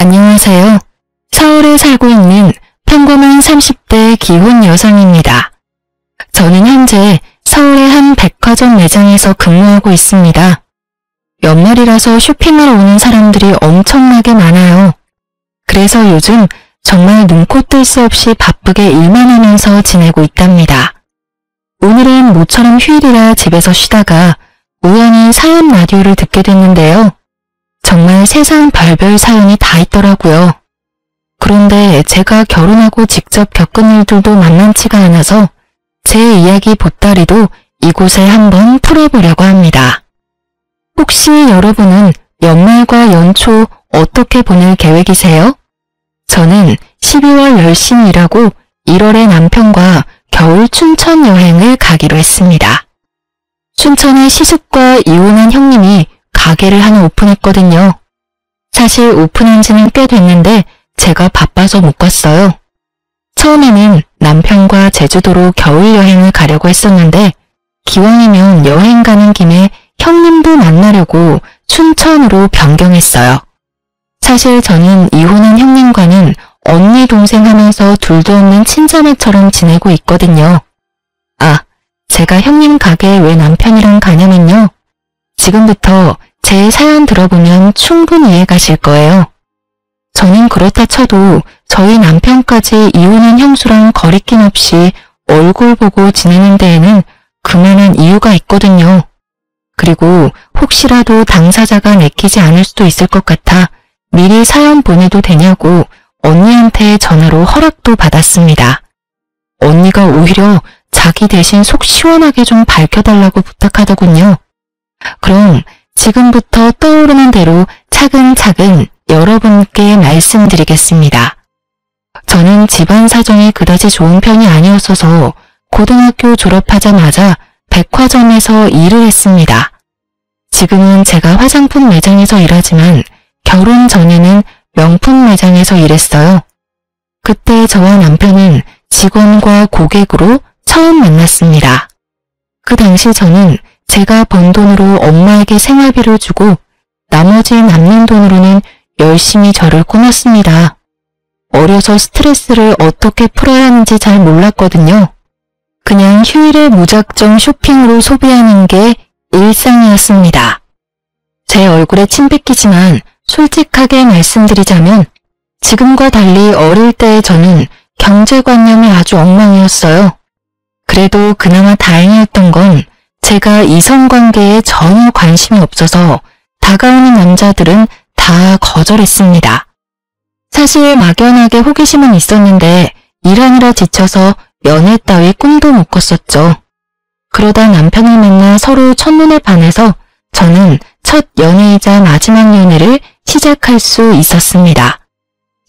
안녕하세요. 서울에 살고 있는 평범한 30대 기혼 여성입니다. 저는 현재 서울의 한 백화점 매장에서 근무하고 있습니다. 연말이라서 쇼핑하러 오는 사람들이 엄청나게 많아요. 그래서 요즘 정말 눈코 뜰 새 없이 바쁘게 일만 하면서 지내고 있답니다. 오늘은 모처럼 휴일이라 집에서 쉬다가 우연히 사연 라디오를 듣게 됐는데요. 정말 세상 별별 사연이 다 있더라고요. 그런데 제가 결혼하고 직접 겪은 일들도 만만치가 않아서 제 이야기 보따리도 이곳에 한번 풀어보려고 합니다. 혹시 여러분은 연말과 연초 어떻게 보낼 계획이세요? 저는 12월 열심히 일하고 1월에 남편과 겨울 춘천 여행을 가기로 했습니다. 춘천에 시숙과 이혼한 형님이 가게를 하나 오픈했거든요. 사실 오픈한 지는 꽤 됐는데 제가 바빠서 못 갔어요. 처음에는 남편과 제주도로 겨울 여행을 가려고 했었는데 기왕이면 여행 가는 김에 형님도 만나려고 춘천으로 변경했어요. 사실 저는 이혼한 형님과는 언니 동생 하면서 둘도 없는 친자매처럼 지내고 있거든요. 제가 형님 가게에 왜 남편이랑 가냐면요. 지금부터 제 사연 들어보면 충분히 이해 가실 거예요. 저는 그렇다 쳐도 저희 남편까지 이혼한 형수랑 거리낌 없이 얼굴 보고 지내는 데에는 그만한 이유가 있거든요. 그리고 혹시라도 당사자가 내키지 않을 수도 있을 것 같아 미리 사연 보내도 되냐고 언니한테 전화로 허락도 받았습니다. 언니가 오히려 자기 대신 속 시원하게 좀 밝혀달라고 부탁하더군요. 그럼 지금부터 떠오르는 대로 차근차근 여러분께 말씀드리겠습니다. 저는 집안 사정이 그다지 좋은 편이 아니었어서 고등학교 졸업하자마자 백화점에서 일을 했습니다. 지금은 제가 화장품 매장에서 일하지만 결혼 전에는 명품 매장에서 일했어요. 그때 저와 남편은 직원과 고객으로 처음 만났습니다. 그 당시 저는 제가 번 돈으로 엄마에게 생활비를 주고 나머지 남는 돈으로는 열심히 저를 꾸몄습니다. 어려서 스트레스를 어떻게 풀어야 하는지 잘 몰랐거든요. 그냥 휴일에 무작정 쇼핑으로 소비하는 게 일상이었습니다. 제 얼굴에 침 뱉기지만 솔직하게 말씀드리자면 지금과 달리 어릴 때의 저는 경제관념이 아주 엉망이었어요. 그래도 그나마 다행이었던 건 제가 이성관계에 전혀 관심이 없어서 다가오는 남자들은 다 거절했습니다. 사실 막연하게 호기심은 있었는데 일하느라 지쳐서 연애 따위 꿈도 못 꿨었죠. 그러다 남편을 만나 서로 첫눈에 반해서 저는 첫 연애이자 마지막 연애를 시작할 수 있었습니다.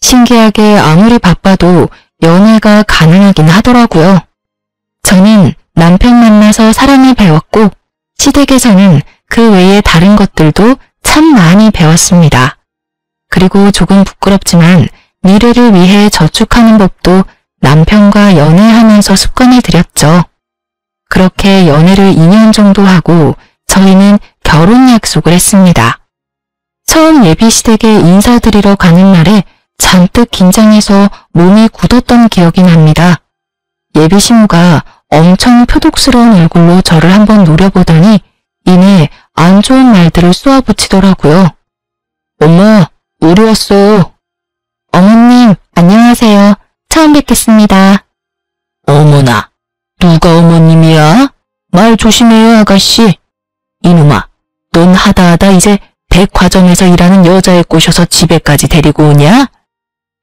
신기하게 아무리 바빠도 연애가 가능하긴 하더라고요. 저는 남편 만나서 사랑을 배웠고 시댁에서는 그 외에 다른 것들도 참 많이 배웠습니다. 그리고 조금 부끄럽지만 미래를 위해 저축하는 법도 남편과 연애하면서 습관을 들였죠. 그렇게 연애를 2년 정도 하고 저희는 결혼 약속을 했습니다. 처음 예비시댁에 인사드리러 가는 날에 잔뜩 긴장해서 몸이 굳었던 기억이 납니다. 예비신부가 엄청 표독스러운 얼굴로 저를 한번 노려보더니 이내 안 좋은 말들을 쏘아붙이더라고요. 엄마, 우리 왔어요. 어머님, 안녕하세요. 처음 뵙겠습니다. 어머나, 누가 어머님이야? 말 조심해요, 아가씨. 이놈아, 넌 하다하다 이제 백화점에서 일하는 여자애 꼬셔서 집에까지 데리고 오냐?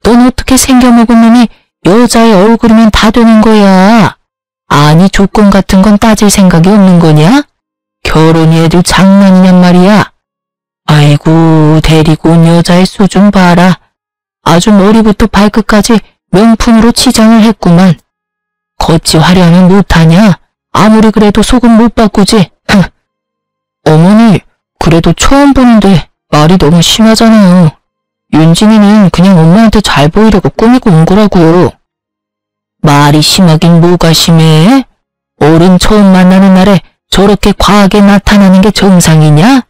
넌 어떻게 생겨먹은 놈이 여자의 얼굴이면 다 되는 거야? 아니 조건 같은 건 따질 생각이 없는 거냐? 결혼이 애들 장난이냔 말이야. 아이고 데리고 온 여자의 수준 봐라. 아주 머리부터 발끝까지 명품으로 치장을 했구만. 겉이 화려하면 못하냐? 아무리 그래도 속은 못 바꾸지. 어머니 그래도 처음 보는데 말이 너무 심하잖아요. 윤진이는 그냥 엄마한테 잘 보이려고 꾸미고 온 거라고요. 말이 심하긴 뭐가 심해? 어른 처음 만나는 날에 저렇게 과하게 나타나는 게 정상이냐?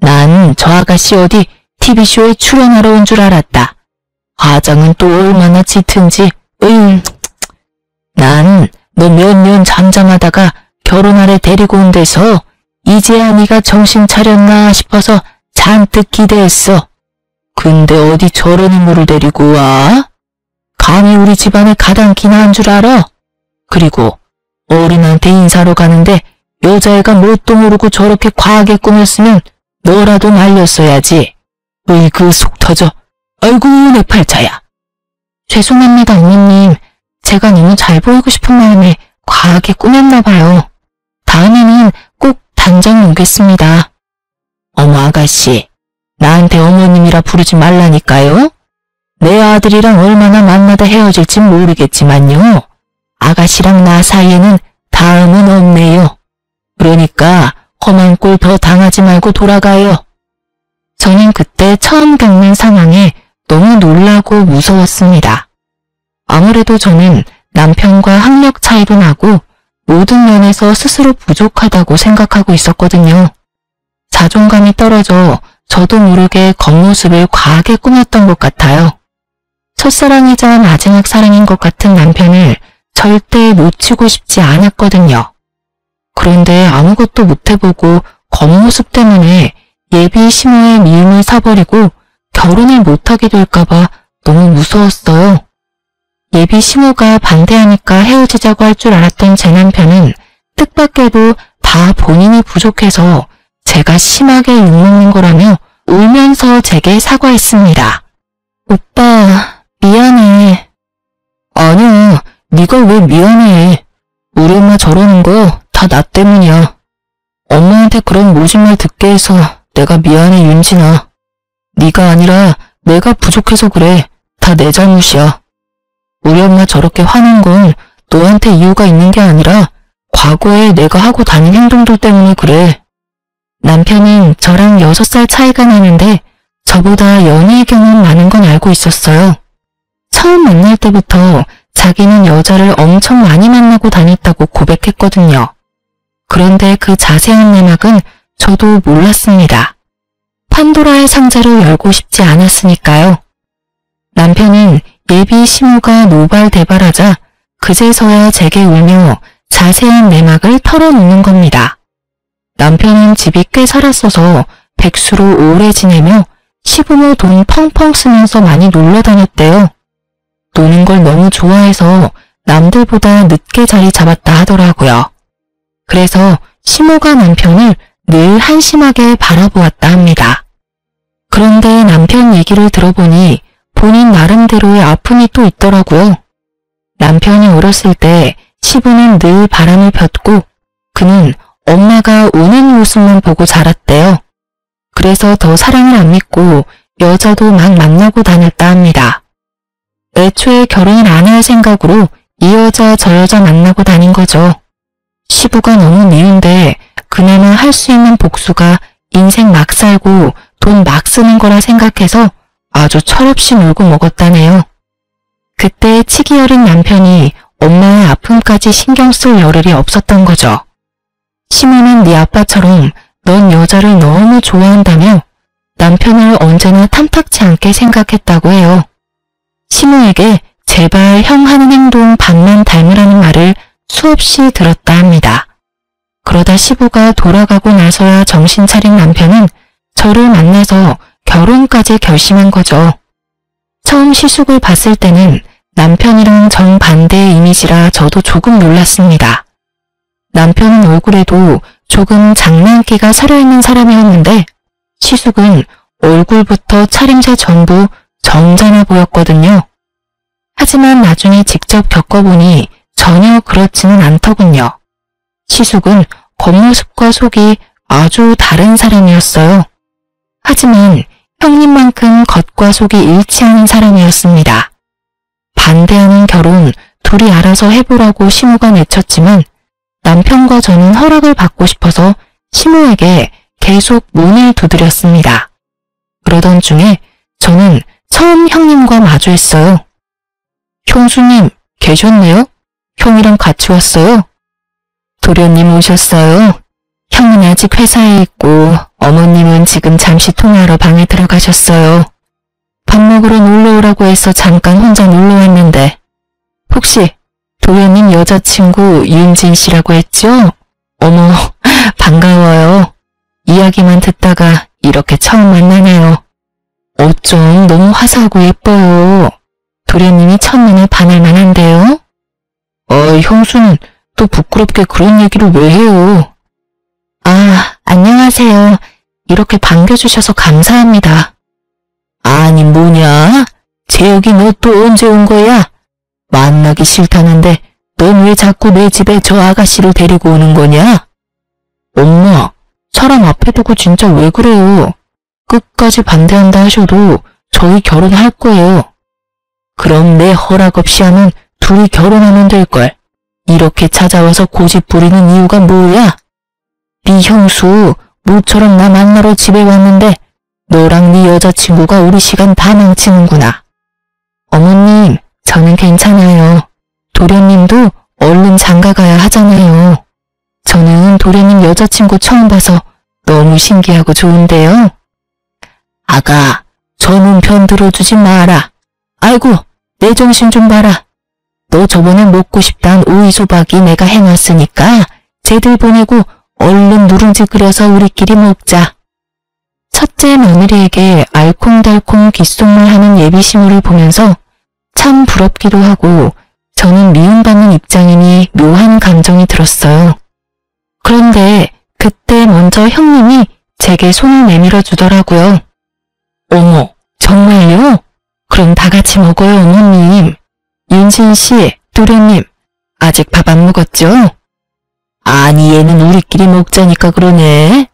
난 저 아가씨 어디 TV쇼에 출연하러 온 줄 알았다. 화장은 또 얼마나 짙은지. 난 너 몇 년 잠잠하다가 결혼하래 데리고 온 데서 이제야 네가 정신 차렸나 싶어서 잔뜩 기대했어. 근데 어디 저런 인물을 데리고 와? 감히 우리 집안에 가당키나 한 줄 알아? 그리고 어른한테 인사로 가는데 여자애가 뭣도 모르고 저렇게 과하게 꾸몄으면 너라도 말렸어야지. 으이그 속 터져. 아이고 내 팔자야. 죄송합니다 어머님. 제가 너무 잘 보이고 싶은 마음에 과하게 꾸몄나 봐요. 다음에는 꼭 단정 놓겠습니다. 어머 아가씨, 나한테 어머님이라 부르지 말라니까요. 내 아들이랑 얼마나 만나다 헤어질진 모르겠지만요. 아가씨랑 나 사이에는 다음은 없네요. 그러니까 험한 꼴 더 당하지 말고 돌아가요. 저는 그때 처음 겪는 상황에 너무 놀라고 무서웠습니다. 아무래도 저는 남편과 학력 차이도 나고 모든 면에서 스스로 부족하다고 생각하고 있었거든요. 자존감이 떨어져 저도 모르게 겉모습을 과하게 꾸몄던 것 같아요. 첫사랑이자 마지막 사랑인 것 같은 남편을 절대 놓치고 싶지 않았거든요. 그런데 아무것도 못해보고 겉모습 때문에 예비 시모의 미움을 사버리고 결혼을 못하게 될까봐 너무 무서웠어요. 예비 시모가 반대하니까 헤어지자고 할 줄 알았던 제 남편은 뜻밖에도 다 본인이 부족해서 제가 심하게 욕먹는 거라며 울면서 제게 사과했습니다. 오빠, 미안해. 아니야, 네가 왜 미안해. 우리 엄마 저러는 거 다 나 때문이야. 엄마한테 그런 모진 말 듣게 해서 내가 미안해 윤진아. 네가 아니라 내가 부족해서 그래. 다 내 잘못이야. 우리 엄마 저렇게 화낸 건 너한테 이유가 있는 게 아니라 과거에 내가 하고 다닌 행동들 때문에 그래. 남편은 저랑 6살 차이가 나는데 저보다 연애의 경험 많은 건 알고 있었어요. 처음 만날 때부터 자기는 여자를 엄청 많이 만나고 다녔다고 고백했거든요. 그런데 그 자세한 내막은 저도 몰랐습니다. 판도라의 상자를 열고 싶지 않았으니까요. 남편은 예비 시모가 노발대발하자 그제서야 제게 울며 자세한 내막을 털어놓는 겁니다. 남편은 집이 꽤 살았어서 백수로 오래 지내며 시부모 돈 펑펑 쓰면서 많이 놀러 다녔대요. 노는 걸 너무 좋아해서 남들보다 늦게 자리 잡았다 하더라고요. 그래서 시모가 남편을 늘 한심하게 바라보았다 합니다. 그런데 남편 얘기를 들어보니 본인 나름대로의 아픔이 또 있더라고요. 남편이 어렸을 때 시부는 늘 바람을 폈고 그는 엄마가 우는 모습만 보고 자랐대요. 그래서 더 사랑을 안 믿고 여자도 막 만나고 다녔다 합니다. 애초에 결혼을 안 할 생각으로 이 여자 저 여자 만나고 다닌 거죠. 시부가 너무 미운데 그나마 할 수 있는 복수가 인생 막 살고 돈 막 쓰는 거라 생각해서 아주 철없이 놀고 먹었다네요. 그때 치기 어린 남편이 엄마의 아픔까지 신경 쓸 여를이 없었던 거죠. 시모는 네 아빠처럼 넌 여자를 너무 좋아한다며 남편을 언제나 탐탁치 않게 생각했다고 해요. 시모에게 제발 형 하는 행동 반만 닮으라는 말을 수없이 들었다 합니다. 그러다 시부가 돌아가고 나서야 정신 차린 남편은 저를 만나서 결혼까지 결심한 거죠. 처음 시숙을 봤을 때는 남편이랑 정반대의 이미지라 저도 조금 놀랐습니다. 남편은 얼굴에도 조금 장난기가 살아있는 사람이었는데 시숙은 얼굴부터 차림새 전부 점잖아 보였거든요. 하지만 나중에 직접 겪어보니 전혀 그렇지는 않더군요. 시숙은 겉모습과 속이 아주 다른 사람이었어요. 하지만 형님만큼 겉과 속이 일치하는 사람이었습니다. 반대하는 결혼 둘이 알아서 해보라고 시모가 내쳤지만 남편과 저는 허락을 받고 싶어서 시모에게 계속 문을 두드렸습니다. 그러던 중에 저는 처음 형님과 마주했어요. 형수님 계셨네요? 형이랑 같이 왔어요? 도련님 오셨어요? 형은 아직 회사에 있고 어머님은 지금 잠시 통화하러 방에 들어가셨어요. 밥 먹으러 놀러 오라고 해서 잠깐 혼자 놀러 왔는데 혹시 도련님 여자친구 윤진 씨라고 했죠? 어머, 반가워요. 이야기만 듣다가 이렇게 처음 만나네요. 어쩜 너무 화사하고 예뻐요. 도련님이 첫눈에 반할 만한데요? 형수는 또 부끄럽게 그런 얘기를 왜 해요? 아, 안녕하세요. 이렇게 반겨주셔서 감사합니다. 아니 뭐냐? 재혁이 너 또 언제 온 거야? 만나기 싫다는데 넌 왜 자꾸 내 집에 저 아가씨를 데리고 오는 거냐? 엄마, 사람 앞에 두고 진짜 왜 그래요? 끝까지 반대한다 하셔도 저희 결혼할 거예요. 그럼 내 허락 없이 하면 둘이 결혼하면 될걸. 이렇게 찾아와서 고집 부리는 이유가 뭐야? 네 형수 모처럼 나 만나러 집에 왔는데 너랑 네 여자친구가 우리 시간 다 망치는구나. 어머님, 저는 괜찮아요. 도련님도 얼른 장가가야 하잖아요. 저는 도련님 여자친구 처음 봐서 너무 신기하고 좋은데요. 아가, 저놈 편 들어주지 마라. 아이고, 내 정신 좀 봐라. 너 저번에 먹고 싶단 오이소박이 내가 해놨으니까 쟤들 보내고 얼른 누룽지 끓여서 우리끼리 먹자. 첫째 며느리에게 알콩달콩 귓속말하는 예비시무를 보면서 참 부럽기도 하고 저는 미움받는 입장이니 묘한 감정이 들었어요. 그런데 그때 먼저 형님이 제게 손을 내밀어 주더라고요. 어머, 정말요? 그럼 다 같이 먹어요, 어머님. 윤진 씨, 도련님, 아직 밥 안 먹었죠? 아니, 얘는 우리끼리 먹자니까 그러네.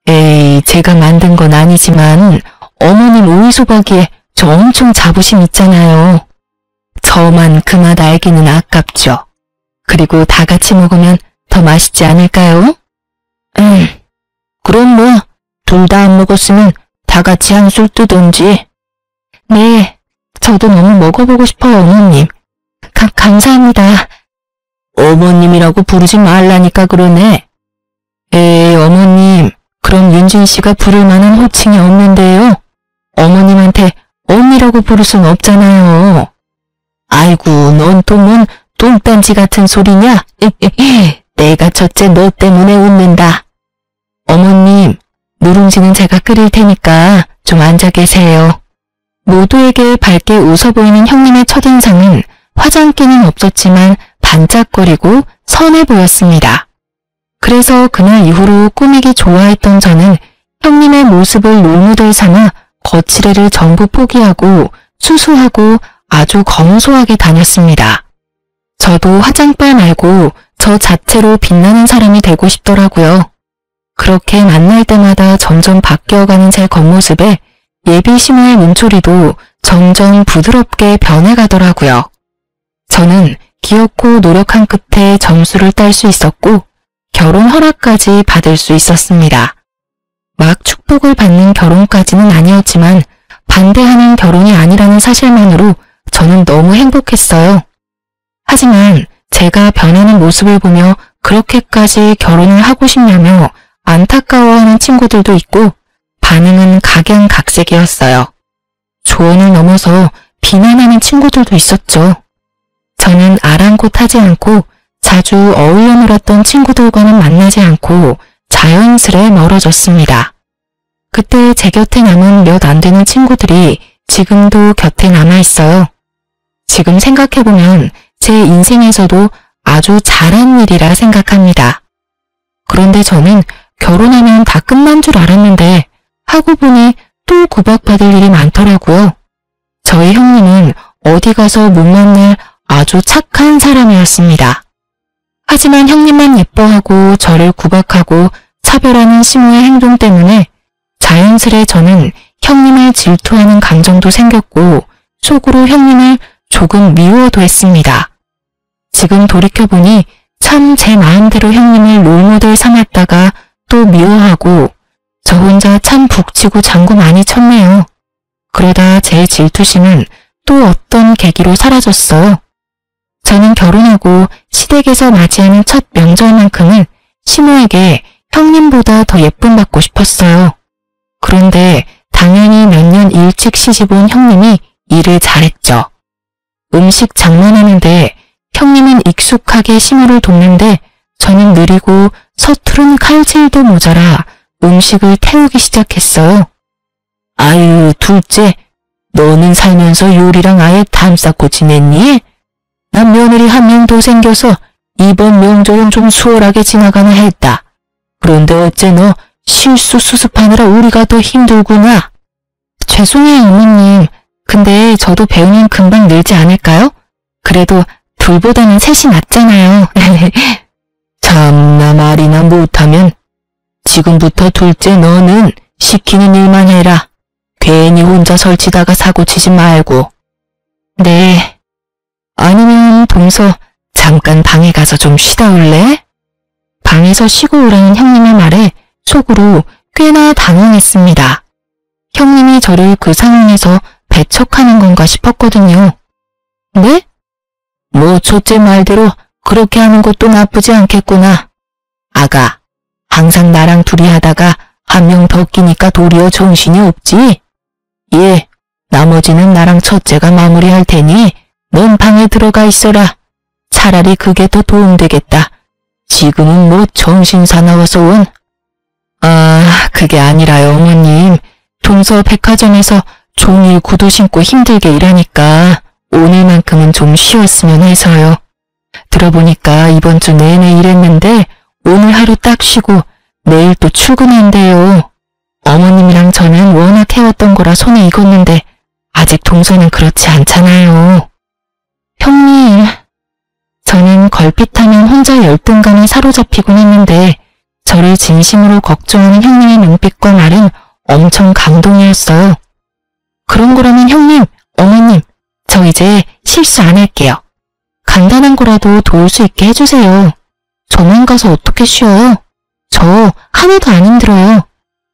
에이, 제가 만든 건 아니지만 어머님 오이소박이에 저 엄청 자부심 있잖아요. 저만 그 맛 알기는 아깝죠. 그리고 다 같이 먹으면 더 맛있지 않을까요? 그럼 뭐 둘 다 안 먹었으면 다 같이 한술 뜨던지. 네, 저도 너무 먹어보고 싶어요, 어머님. 감사합니다. 어머님이라고 부르지 말라니까 그러네. 에이, 어머님, 그럼 윤진 씨가 부를 만한 호칭이 없는데요. 어머님한테 언니라고 부를 순 없잖아요. 아이고, 넌 또 뭔 똥딴지 같은 소리냐? 내가 첫째 너 때문에 웃는다. 어머님, 누룽지는 제가 끓일 테니까 좀 앉아 계세요. 모두에게 밝게 웃어 보이는 형님의 첫인상은 화장기는 없었지만 반짝거리고 선해 보였습니다. 그래서 그날 이후로 꾸미기 좋아했던 저는 형님의 모습을 롤모델 삼아 거치레를 전부 포기하고 수수하고 아주 검소하게 다녔습니다. 저도 화장빨 말고 저 자체로 빛나는 사람이 되고 싶더라고요. 그렇게 만날 때마다 점점 바뀌어가는 제 겉모습에 예비시무의 문초리도 점점 부드럽게 변해가더라고요. 저는 귀엽고 노력한 끝에 점수를 딸 수 있었고 결혼 허락까지 받을 수 있었습니다. 막 축복을 받는 결혼까지는 아니었지만 반대하는 결혼이 아니라는 사실만으로 저는 너무 행복했어요. 하지만 제가 변하는 모습을 보며 그렇게까지 결혼을 하고 싶냐며 안타까워하는 친구들도 있고 반응은 각양각색이었어요. 조언을 넘어서 비난하는 친구들도 있었죠. 저는 아랑곳하지 않고 자주 어울려 놀았던 친구들과는 만나지 않고 자연스레 멀어졌습니다. 그때 제 곁에 남은 몇 안 되는 친구들이 지금도 곁에 남아있어요. 지금 생각해보면 제 인생에서도 아주 잘한 일이라 생각합니다. 그런데 저는 결혼하면 다 끝난 줄 알았는데 하고 보니 또 구박받을 일이 많더라고요. 저희 형님은 어디 가서 못 만날 아주 착한 사람이었습니다. 하지만 형님만 예뻐하고 저를 구박하고 차별하는 시모의 행동 때문에 자연스레 저는 형님을 질투하는 감정도 생겼고 속으로 형님을 조금 미워도 했습니다. 지금 돌이켜보니 참 제 마음대로 형님을 롤모델 삼았다가 또 미워하고 저 혼자 참 북치고 장구 많이 쳤네요. 그러다 제 질투심은 또 어떤 계기로 사라졌어요. 저는 결혼하고 시댁에서 맞이하는 첫 명절만큼은 시모에게 형님보다 더 예쁨 받고 싶었어요. 그런데 당연히 몇 년 일찍 시집 온 형님이 일을 잘했죠. 음식 장만하는데 형님은 익숙하게 시무를 돕는데 저는 느리고 서투른 칼질도 모자라 음식을 태우기 시작했어요. 아유, 둘째, 너는 살면서 요리랑 아예 담쌓고 지냈니? 난 며느리 한 명 더 생겨서 이번 명절은 좀 수월하게 지나가나 했다. 그런데 어째 너 실수 수습하느라 우리가 더 힘들구나. 죄송해요, 어머님. 근데 저도 배우면 금방 늘지 않을까요? 그래도 둘보다는 셋이 낫잖아요. 참나 말이나 못하면. 지금부터 둘째 너는 시키는 일만 해라. 괜히 혼자 설치다가 사고 치지 말고. 네. 아니면 동서 잠깐 방에 가서 좀 쉬다 올래? 방에서 쉬고 오라는 형님의 말에 속으로 꽤나 당황했습니다. 형님이 저를 그 상황에서 배척하는 건가 싶었거든요. 네? 뭐 첫째 말대로 그렇게 하는 것도 나쁘지 않겠구나. 아가, 항상 나랑 둘이 하다가 한 명 더 끼니까 도리어 정신이 없지? 예, 나머지는 나랑 첫째가 마무리할 테니 넌 방에 들어가 있어라. 차라리 그게 더 도움되겠다. 지금은 뭐 정신 사나워서 온. 아, 그게 아니라요, 어머님. 동서 백화점에서 종일 구두 신고 힘들게 일하니까 오늘만큼은 좀 쉬었으면 해서요. 들어보니까 이번 주 내내 일했는데 오늘 하루 딱 쉬고 내일 또 출근한대요. 어머님이랑 저는 워낙 해왔던 거라 손에 익었는데 아직 동서는 그렇지 않잖아요. 형님, 저는 걸핏하면 혼자 열등감에 사로잡히곤 했는데 저를 진심으로 걱정하는 형님의 눈빛과 말은 엄청 감동이었어요. 그런 거라면 형님, 어머님, 저 이제 실수 안 할게요. 간단한 거라도 도울 수 있게 해주세요. 저만 가서 어떻게 쉬어요? 저 하나도 안 힘들어요.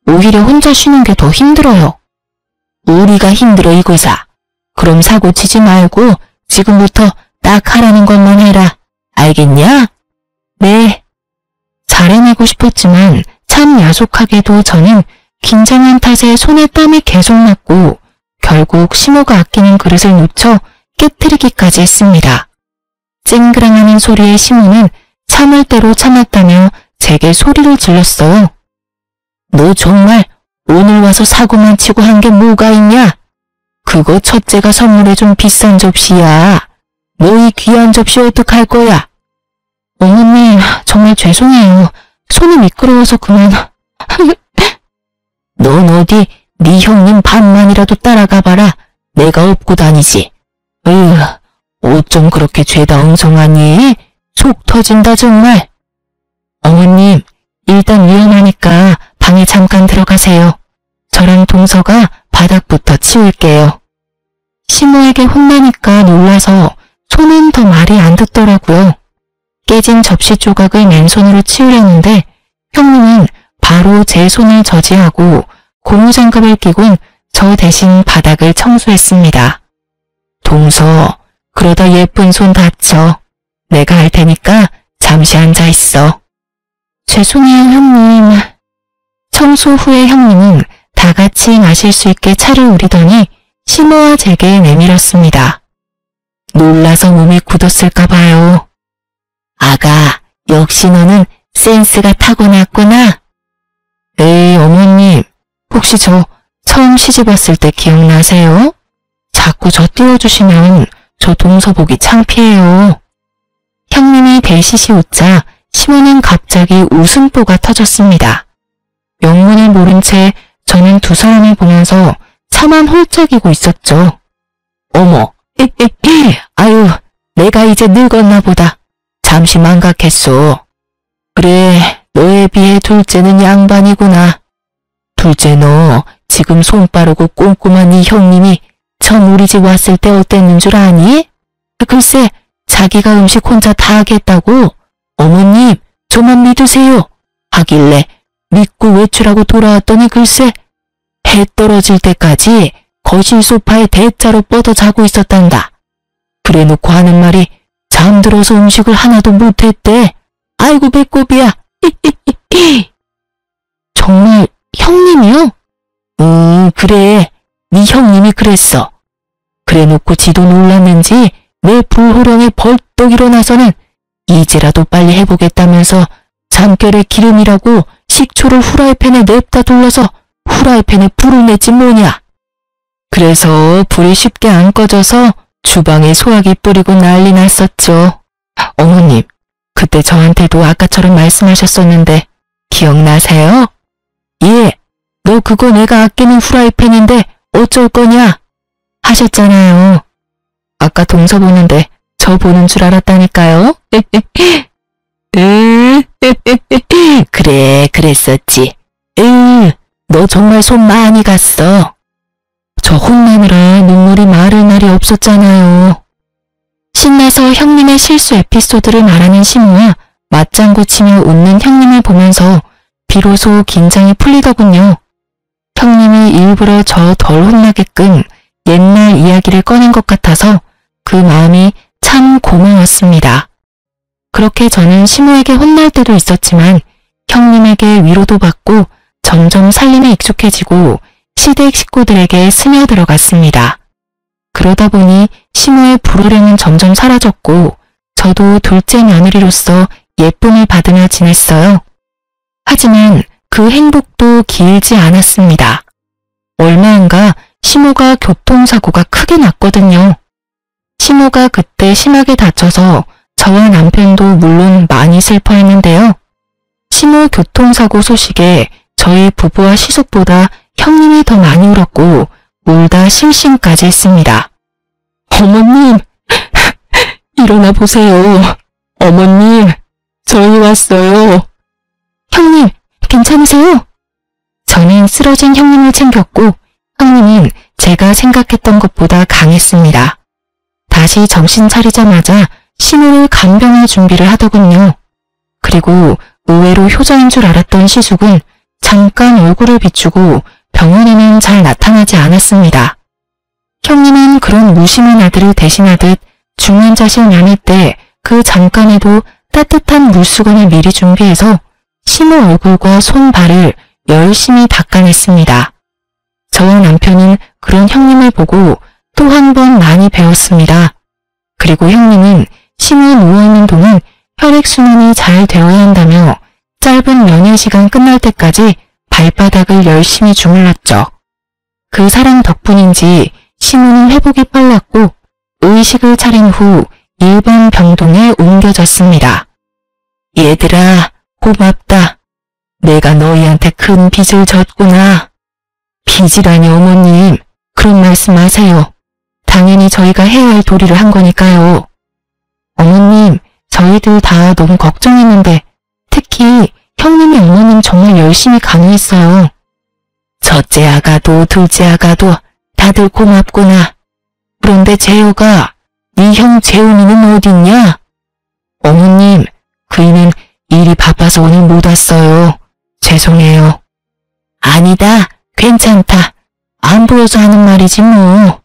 오히려 혼자 쉬는 게 더 힘들어요. 우리가 힘들어 이거사. 그럼 사고 치지 말고 지금부터 딱 하라는 것만 해라. 알겠냐? 네. 잘해내고 싶었지만 참 야속하게도 저는 긴장한 탓에 손에 땀이 계속 났고 결국 시모가 아끼는 그릇을 놓쳐 깨트리기까지 했습니다. 쨍그랑하는 소리에 시모는 참을 대로 참았다며 제게 소리를 질렀어요. 너 정말 오늘 와서 사고만 치고 한 게 뭐가 있냐? 그거 첫째가 선물해준 비싼 접시야. 너 이 귀한 접시 어떡할 거야? 어머님, 정말 죄송해요. 손이 미끄러워서 그만. 넌 어디 네 형님 반만이라도 따라가 봐라. 내가 업고 다니지. 옷 좀 그렇게 죄다 엉성하니? 속 터진다 정말. 어머님, 일단 위험하니까 방에 잠깐 들어가세요. 저랑 동서가 바닥부터 치울게요. 시모에게 혼나니까 놀라서 손은 더 말이 안 듣더라고요. 깨진 접시 조각을 맨손으로 치우려는데 형님은 바로 제 손을 저지하고 고무장갑을 끼곤 저 대신 바닥을 청소했습니다. 동서, 그러다 예쁜 손 다쳐. 내가 할 테니까 잠시 앉아있어. 죄송해요, 형님. 청소 후에 형님은 다 같이 마실 수 있게 차를 우리더니 시모와 제게 내밀었습니다. 놀라서 몸이 굳었을까 봐요. 아가, 역시 너는 센스가 타고났구나. 에이, 어머님, 혹시 저 처음 시집 왔을 때 기억나세요? 자꾸 저 띄워주시면 저 동서 보기 창피해요. 형님이 벨시시 웃자 시모는 갑자기 웃음보가 터졌습니다. 영문을 모른 채 저는 두 사람을 보면서 차만 홀짝이고 있었죠. 어머, 아유, 내가 이제 늙었나 보다. 잠시 망각했어. 그래, 너에 비해 둘째는 양반이구나. 둘째 너 지금 손 빠르고 꼼꼼한 네 형님이 처음 우리 집 왔을 때 어땠는 줄 아니? 글쎄, 자기가 음식 혼자 다 하겠다고 어머님 저만 믿으세요 하길래 믿고 외출하고 돌아왔더니 글쎄 해 떨어질 때까지 거실 소파에 대자로 뻗어 자고 있었단다. 그래놓고 하는 말이 잠들어서 음식을 하나도 못했대. 아이고 배꼽이야. 정말 형님이요? 그래. 네 형님이 그랬어. 그래 놓고 지도 놀랐는지 내 불호령에 벌떡 일어나서는 이제라도 빨리 해보겠다면서 잠결에 기름이라고 식초를 후라이팬에 냅다 둘러서 후라이팬에 불을 냈지 뭐냐. 그래서 불이 쉽게 안 꺼져서 주방에 소화기 뿌리고 난리 났었죠. 어머님, 그때 저한테도 아까처럼 말씀하셨었는데 기억나세요? 예, 너 그거 내가 아끼는 후라이팬인데 어쩔 거냐? 하셨잖아요. 아까 동서 보는데 저 보는 줄 알았다니까요. 그래, 그랬었지. 너 정말 손 많이 갔어. 저 혼나느라 눈물이 마를 날이 없었잖아요. 신나서 형님의 실수 에피소드를 말하는 시모와 맞장구 치며 웃는 형님을 보면서 비로소 긴장이 풀리더군요. 형님이 일부러 저 덜 혼나게끔 옛날 이야기를 꺼낸 것 같아서 그 마음이 참 고마웠습니다. 그렇게 저는 시모에게 혼날 때도 있었지만 형님에게 위로도 받고 점점 살림에 익숙해지고 시댁 식구들에게 스며들어갔습니다. 그러다 보니 시모의 불호령은 점점 사라졌고 저도 둘째 며느리로서 예쁨을 받으며 지냈어요. 하지만 그 행복도 길지 않았습니다. 얼마 안가 시모가 교통사고가 크게 났거든요. 시모가 그때 심하게 다쳐서 저와 남편도 물론 많이 슬퍼했는데요. 시모 교통사고 소식에 저희 부부와 시숙보다 형님이 더 많이 울었고 울다 실신까지 했습니다. 어머님, 일어나 보세요. 어머님, 저희 왔어요. 형님, 괜찮으세요? 저는 쓰러진 형님을 챙겼고 형님은 제가 생각했던 것보다 강했습니다. 다시 정신 차리자마자 시모를 간병할 준비를 하더군요. 그리고 의외로 효자인 줄 알았던 시숙은 잠깐 얼굴을 비추고 병원에는 잘 나타나지 않았습니다. 형님은 그런 무심한 아들을 대신하듯 중환자실 면회 때 그 잠깐에도 따뜻한 물수건을 미리 준비해서 시모 얼굴과 손, 발을 열심히 닦아냈습니다. 저와 남편은 그런 형님을 보고 또 한 번 많이 배웠습니다. 그리고 형님은 시모 누워있는 동안 혈액순환이 잘 되어야 한다며 짧은 면회 시간 끝날 때까지 발바닥을 열심히 주물렀죠. 그 사랑 덕분인지 시모는 회복이 빨랐고 의식을 차린 후 일반 병동에 옮겨졌습니다. 얘들아, 고맙다. 내가 너희한테 큰 빚을 졌구나. 빚이라니 어머님, 그런 말씀 마세요. 당연히 저희가 해야 할 도리를 한 거니까요. 어머님, 저희들 다 너무 걱정했는데 특히 형님이 어머님 정말 열심히 간호했어요. 첫째 아가도 둘째 아가도 다들 고맙구나. 그런데 재호가 네 형 재훈이는 어딨냐? 어머님, 그이는 일이 바빠서 오늘 못 왔어요. 죄송해요. 아니다, 괜찮다. 안 보여서 하는 말이지 뭐.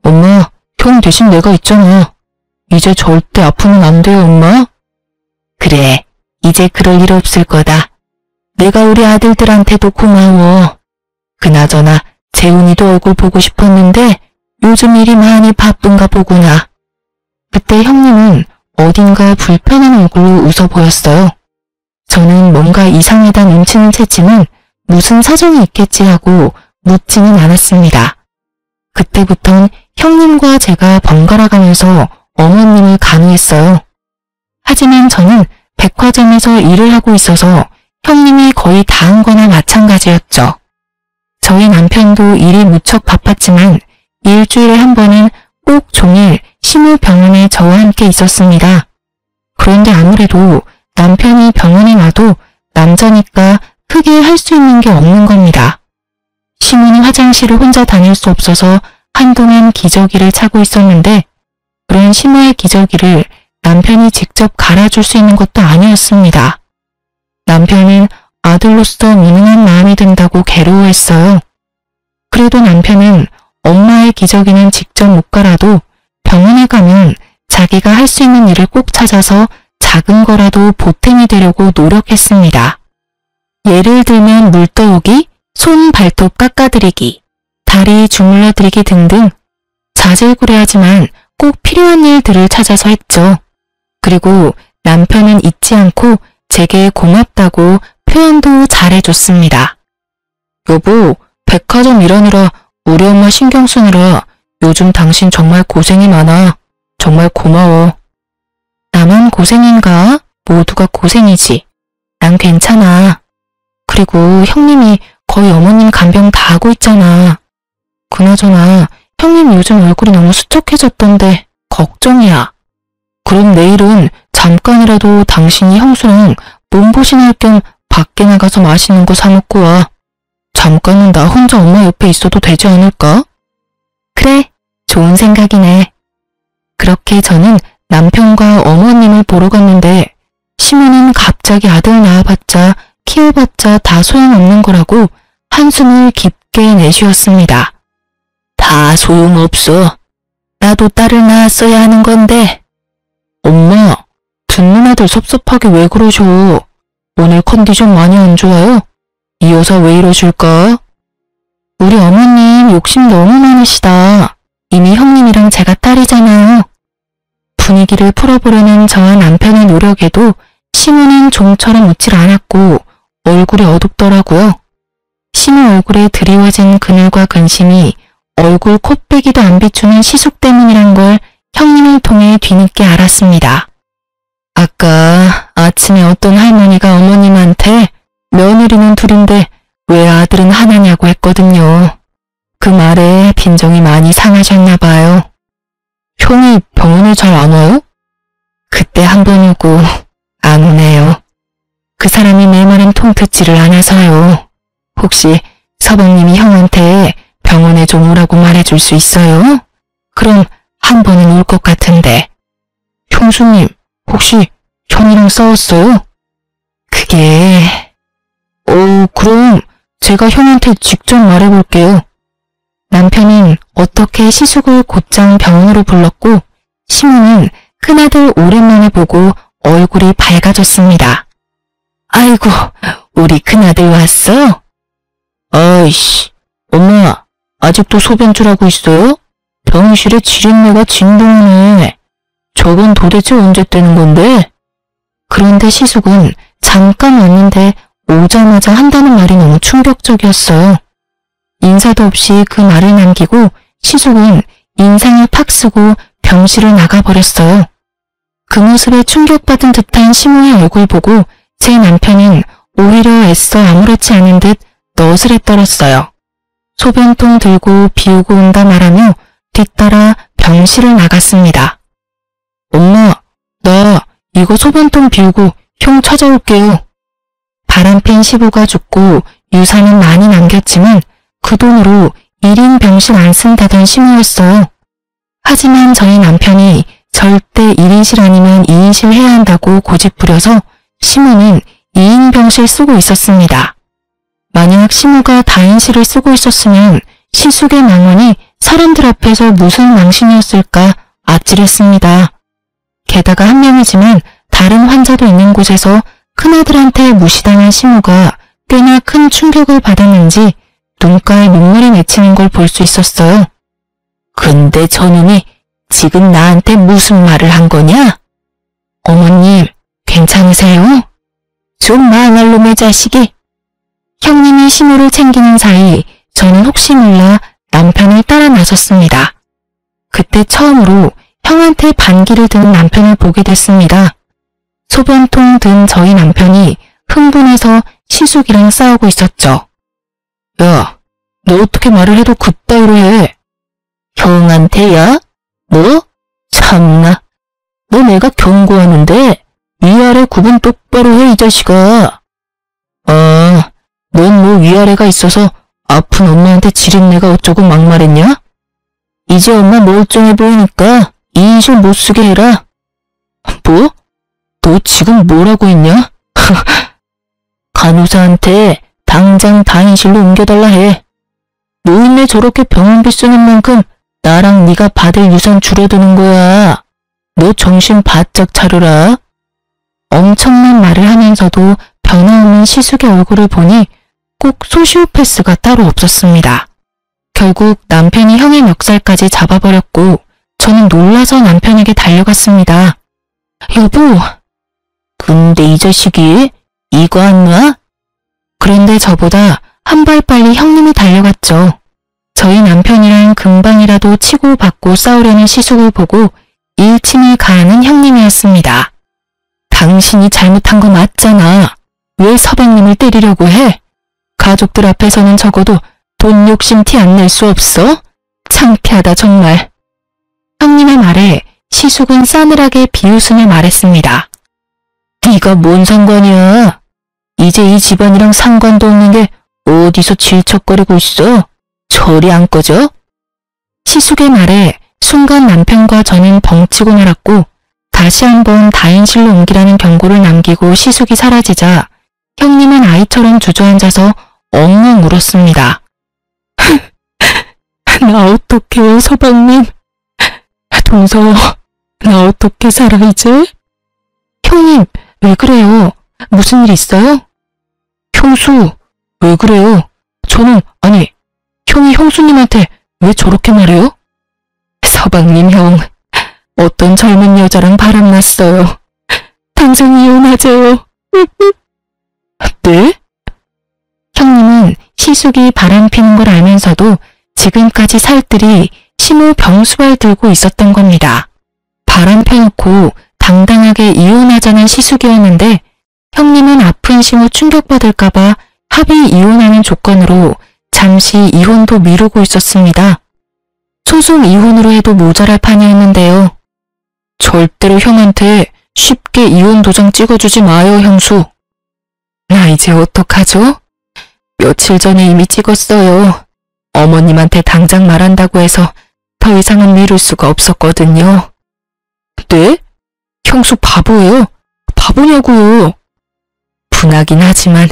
엄마, 형 대신 내가 있잖아. 이제 절대 아프면 안 돼요, 엄마? 그래, 이제 그럴 일 없을 거다. 내가 우리 아들들한테도 고마워. 그나저나 재훈이도 얼굴 보고 싶었는데 요즘 일이 많이 바쁜가 보구나. 그때 형님은 어딘가 불편한 얼굴로 웃어 보였어요. 저는 뭔가 이상하다 눈치는 챘지만 무슨 사정이 있겠지 하고 묻지는 않았습니다. 그때부턴 형님과 제가 번갈아 가면서 어머님을 간호했어요. 하지만 저는 백화점에서 일을 하고 있어서 형님이 거의 다 한 거나 마찬가지였죠. 저희 남편도 일이 무척 바빴지만 일주일에 한 번은 꼭 종일 시모 병원에 저와 함께 있었습니다. 그런데 아무래도 남편이 병원에 와도 남자니까 크게 할 수 있는 게 없는 겁니다. 시모는 화장실을 혼자 다닐 수 없어서 한동안 기저귀를 차고 있었는데 그런 시모의 기저귀를 남편이 직접 갈아줄 수 있는 것도 아니었습니다. 남편은 아들로서 무능한 마음이 든다고 괴로워했어요. 그래도 남편은 엄마의 기저귀는 직접 못 갈아도 병원에 가면 자기가 할 수 있는 일을 꼭 찾아서 작은 거라도 보탬이 되려고 노력했습니다. 예를 들면 물 떠오기, 손 발톱 깎아드리기, 다리 주물러드리기 등등 자질구레하지만 꼭 필요한 일들을 찾아서 했죠. 그리고 남편은 잊지 않고 제게 고맙다고 표현도 잘해줬습니다. 여보, 백화점 일하느라 우리 엄마 신경 쓰느라 요즘 당신 정말 고생이 많아. 정말 고마워. 나만 고생인가? 모두가 고생이지. 난 괜찮아. 그리고 형님이 거의 어머님 간병 다 하고 있잖아. 그나저나 형님 요즘 얼굴이 너무 수척해졌던데 걱정이야. 그럼 내일은 잠깐이라도 당신이 형수랑 몸보신할 겸 밖에 나가서 맛있는 거 사 먹고 와. 잠깐은 나 혼자 엄마 옆에 있어도 되지 않을까? 그래, 좋은 생각이네. 그렇게 저는 남편과 어머님을 보러 갔는데 시모는 갑자기 아들 낳아봤자 키워봤자 다 소용없는 거라고 한숨을 깊게 내쉬었습니다. 다 소용없어. 나도 딸을 낳았어야 하는 건데. 엄마, 듣는 아들 섭섭하게 왜 그러셔? 오늘 컨디션 많이 안 좋아요? 이 여사 왜 이러실까? 우리 어머님 욕심 너무 많으시다. 이미 형님이랑 제가 딸이잖아요. 분위기를 풀어보려는 저와 남편의 노력에도 시모는 좀처럼 웃질 않았고 얼굴이 어둡더라고요. 시모 얼굴에 드리워진 그늘과 근심이 얼굴 콧배기도 안 비추는 시숙 때문이란 걸 형님을 통해 뒤늦게 알았습니다. 아까 아침에 어떤 할머니가 어머님한테 며느리는 둘인데 왜 아들은 하나냐고 했거든요. 그 말에 빈정이 많이 상하셨나 봐요. 형이 병원에 잘 안 와요? 그때 한 번 오고 안 오네요. 그 사람이 내 말은 통듣지를 않아서요. 혹시 서방님이 형한테 병원에 좀 오라고 말해줄 수 있어요? 그럼 한 번은 올 것 같은데. 형수님, 혹시 형이랑 싸웠어요? 그게... 그럼 제가 형한테 직접 말해볼게요. 남편은 어떻게 시숙을 곧장 병원으로 불렀고 시모는 큰아들 오랜만에 보고 얼굴이 밝아졌습니다. 아이고, 우리 큰아들 왔어? 아이씨, 엄마, 아직도 소변줄하고 있어요? 병실에 지린내가 진동이네. 저건 도대체 언제 떼는 건데? 그런데 시숙은 잠깐 왔는데 오자마자 한다는 말이 너무 충격적이었어요. 인사도 없이 그 말을 남기고 시숙은 인상을 팍 쓰고 병실을 나가버렸어요. 그 모습에 충격받은 듯한 시모의 얼굴 보고 제 남편은 오히려 애써 아무렇지 않은 듯 너스레 떨었어요. 소변통 들고 비우고 온다 말하며 뒤따라 병실을 나갔습니다. 엄마, 나 이거 소변통 비우고 형 찾아올게요. 바람핀 시부가 죽고 유산은 많이 남겼지만 그 돈으로 1인 병실 안 쓴다던 시모였어요. 하지만 저희 남편이 절대 1인실 아니면 2인실 해야 한다고 고집부려서 시모는 2인 병실 쓰고 있었습니다. 만약 시모가 다인실을 쓰고 있었으면 시숙의 망언이 사람들 앞에서 무슨 망신이었을까 아찔했습니다. 게다가 한 명이지만 다른 환자도 있는 곳에서 큰아들한테 무시당한 시모가 꽤나 큰 충격을 받았는지 눈가에 눈물이 맺히는 걸 볼 수 있었어요. 근데 저놈이 지금 나한테 무슨 말을 한 거냐? 어머님, 괜찮으세요? 좀 망할 놈의 자식이. 형님이 시모를 챙기는 사이 저는 혹시 몰라 남편을 따라 나섰습니다. 그때 처음으로 형한테 반기를 든 남편을 보게 됐습니다. 소변통 든 저희 남편이 흥분해서 시숙이랑 싸우고 있었죠. 야, 너 어떻게 말을 해도 그따위로 해? 형한테야? 너? 참나. 너 내가 경고하는데 위아래 구분 똑바로 해, 이 자식아. 넌 뭐 위아래가 있어서 아픈 엄마한테 지린내가 어쩌고 막말했냐? 이제 엄마 멀쩡해 보이니까 2인실 못 쓰게 해라. 뭐? 너 지금 뭐라고 했냐? 간호사한테 당장 다인실로 옮겨달라 해. 노인네 저렇게 병원비 쓰는 만큼 나랑 네가 받을 유산 줄어드는 거야. 너 정신 바짝 차려라. 엄청난 말을 하면서도 변화없는 시숙의 얼굴을 보니 꼭 소시오패스가 따로 없었습니다. 결국 남편이 형의 멱살까지 잡아버렸고 저는 놀라서 남편에게 달려갔습니다. 여보! 근데 이 자식이 이거 안 놔? 그런데 저보다 한 발 빨리 형님이 달려갔죠. 저희 남편이랑 금방이라도 치고받고 싸우려는 시숙을 보고 일침을 가하는 형님이었습니다. 당신이 잘못한 거 맞잖아. 왜 서방님을 때리려고 해? 가족들 앞에서는 적어도 돈 욕심 티 안 낼 수 없어? 창피하다 정말. 형님의 말에 시숙은 싸늘하게 비웃으며 말했습니다. 네가 뭔 상관이야? 이제 이 집안이랑 상관도 없는 게 어디서 질척거리고 있어? 저리 안 꺼져? 시숙의 말에 순간 남편과 저는 벙치고 말았고 다시 한번 다인실로 옮기라는 경고를 남기고 시숙이 사라지자 형님은 아이처럼 주저앉아서 엉엉 울었습니다. 나 어떡해요 서방님. 동서 나 어떻게 살아 이제? 형님 왜 그래요? 무슨 일 있어요? 형수 왜 그래요? 저는 아니 형이 형수님한테 왜 저렇게 말해요? 서방님 형 어떤 젊은 여자랑 바람났어요. 당장 이혼하재요. 네? 형님은 시숙이 바람피는 걸 알면서도 지금까지 살뜰히 심호 병수발 들고 있었던 겁니다. 바람 펴놓고 당당하게 이혼하자는 시숙이었는데 형님은 아픈 심호 충격받을까봐 합의 이혼하는 조건으로 잠시 이혼도 미루고 있었습니다. 소송 이혼으로 해도 모자랄 판이었는데요. 절대로 형한테 쉽게 이혼 도장 찍어주지 마요 형수. 나 이제 어떡하죠? 며칠 전에 이미 찍었어요. 어머님한테 당장 말한다고 해서 더 이상은 미룰 수가 없었거든요. 네? 형수 바보예요? 바보냐고요? 분하긴 하지만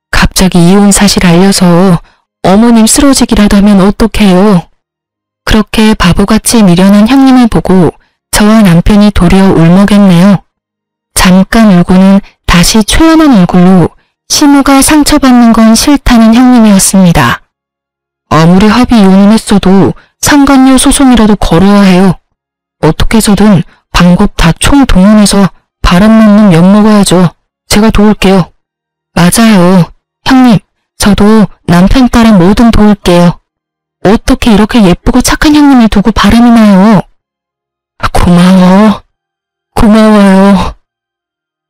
갑자기 이혼 사실 알려서 어머님 쓰러지기라도 하면 어떡해요? 그렇게 바보같이 미련한 형님을 보고 저와 남편이 도리어 울먹였네요. 잠깐 울고는 다시 초연한 얼굴로 시모가 상처받는 건 싫다는 형님이었습니다. 아무리 합의 이혼을 했어도 상간녀 소송이라도 걸어야 해요. 어떻게 해서든 방법 다 총동원해서 바람맞는 엿 먹어야죠. 제가 도울게요. 맞아요. 형님, 저도 남편 따라 뭐든 도울게요. 어떻게 이렇게 예쁘고 착한 형님을 두고 바람이 나요? 고마워요.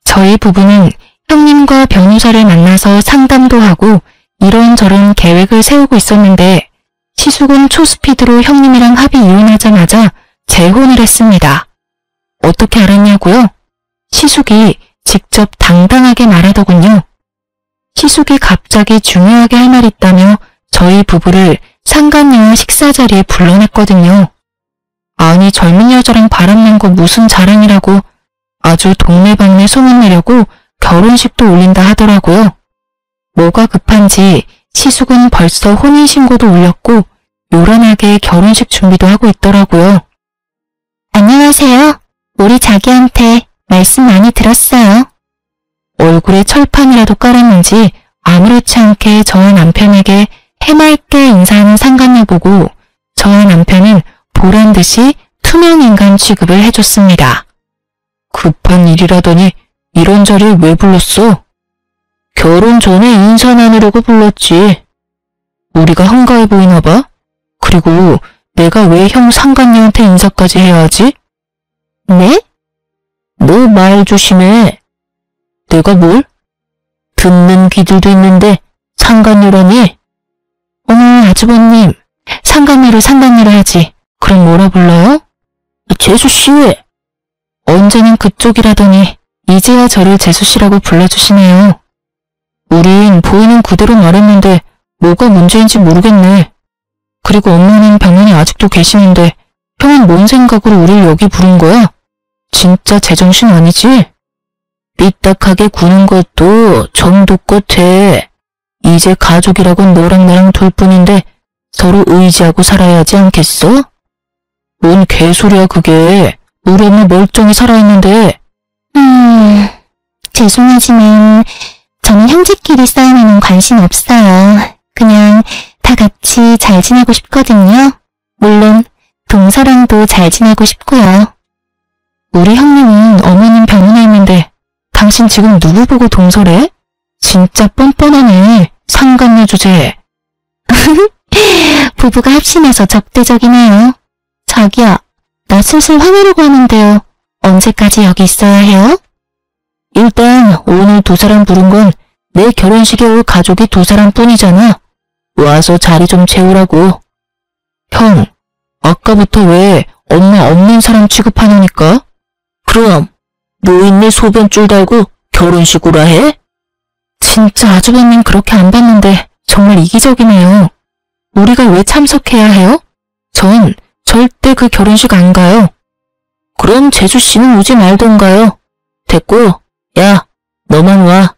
저희 부부는 형님과 변호사를 만나서 상담도 하고 이런저런 계획을 세우고 있었는데 시숙은 초스피드로 형님이랑 합의 이혼하자마자 재혼을 했습니다. 어떻게 알았냐고요? 시숙이 직접 당당하게 말하더군요. 시숙이 갑자기 중요하게 할 말 있다며 저희 부부를 상간녀와 식사 자리에 불러냈거든요. 아니 젊은 여자랑 바람난 거 무슨 자랑이라고 아주 동네방네 소문내려고 결혼식도 올린다 하더라고요. 뭐가 급한지 시숙은 벌써 혼인신고도 올렸고 요란하게 결혼식 준비도 하고 있더라고요. 안녕하세요. 우리 자기한테 말씀 많이 들었어요. 얼굴에 철판이라도 깔았는지 아무렇지 않게 저와 남편에게 해맑게 인사하는 상간녀 보고 저와 남편은 보란듯이 투명인간 취급을 해줬습니다. 급한 일이라더니 이런 자리에 왜 불렀어? 결혼 전에 인사 나누려고 불렀지. 우리가 한가해 보이나 봐? 그리고 내가 왜 형 상간녀한테 인사까지 해야 하지? 네? 너 말 조심해. 내가 뭘? 듣는 귀들도 있는데 상간녀라니? 어머 아주버님, 상간녀를 하지. 그럼 뭐라 불러요? 재수씨. 언제는 그쪽이라더니 이제야 저를 재수씨라고 불러주시네요. 우린 보이는 그대로 말했는데 뭐가 문제인지 모르겠네. 그리고 엄마는 병원에 아직도 계시는데 형은 뭔 생각으로 우릴 여기 부른 거야? 진짜 제정신 아니지? 삐딱하게 구는 것도 정도껏 해. 이제 가족이라곤 너랑 나랑 둘뿐인데 서로 의지하고 살아야 하지 않겠어? 뭔 개소리야 그게. 우리 엄마 멀쩡히 살아있는데. 죄송하지만 저 저는 형제끼리 싸움에는 관심 없어요. 그냥 다 같이 잘 지내고 싶거든요. 물론 동서랑도 잘 지내고 싶고요. 우리 형님은 어머님 병원에 있는데 당신 지금 누구 보고 동서래? 진짜 뻔뻔하네. 상간녀 주제. 부부가 합심해서 적대적이네요. 자기야, 나 슬슬 화내려고 하는데요. 언제까지 여기 있어야 해요? 일단 오늘 두 사람 부른 건 내 결혼식에 올 가족이 두 사람뿐이잖아. 와서 자리 좀 채우라고. 형, 아까부터 왜 엄마 없는 사람 취급하냐니까? 그럼 노인네 소변줄 달고 결혼식으로 해? 진짜 아주버님 그렇게 안 봤는데 정말 이기적이네요. 우리가 왜 참석해야 해요? 전 절대 그 결혼식 안 가요. 그럼 재수씨는 오지 말던가요. 됐고, 야, 너만 와.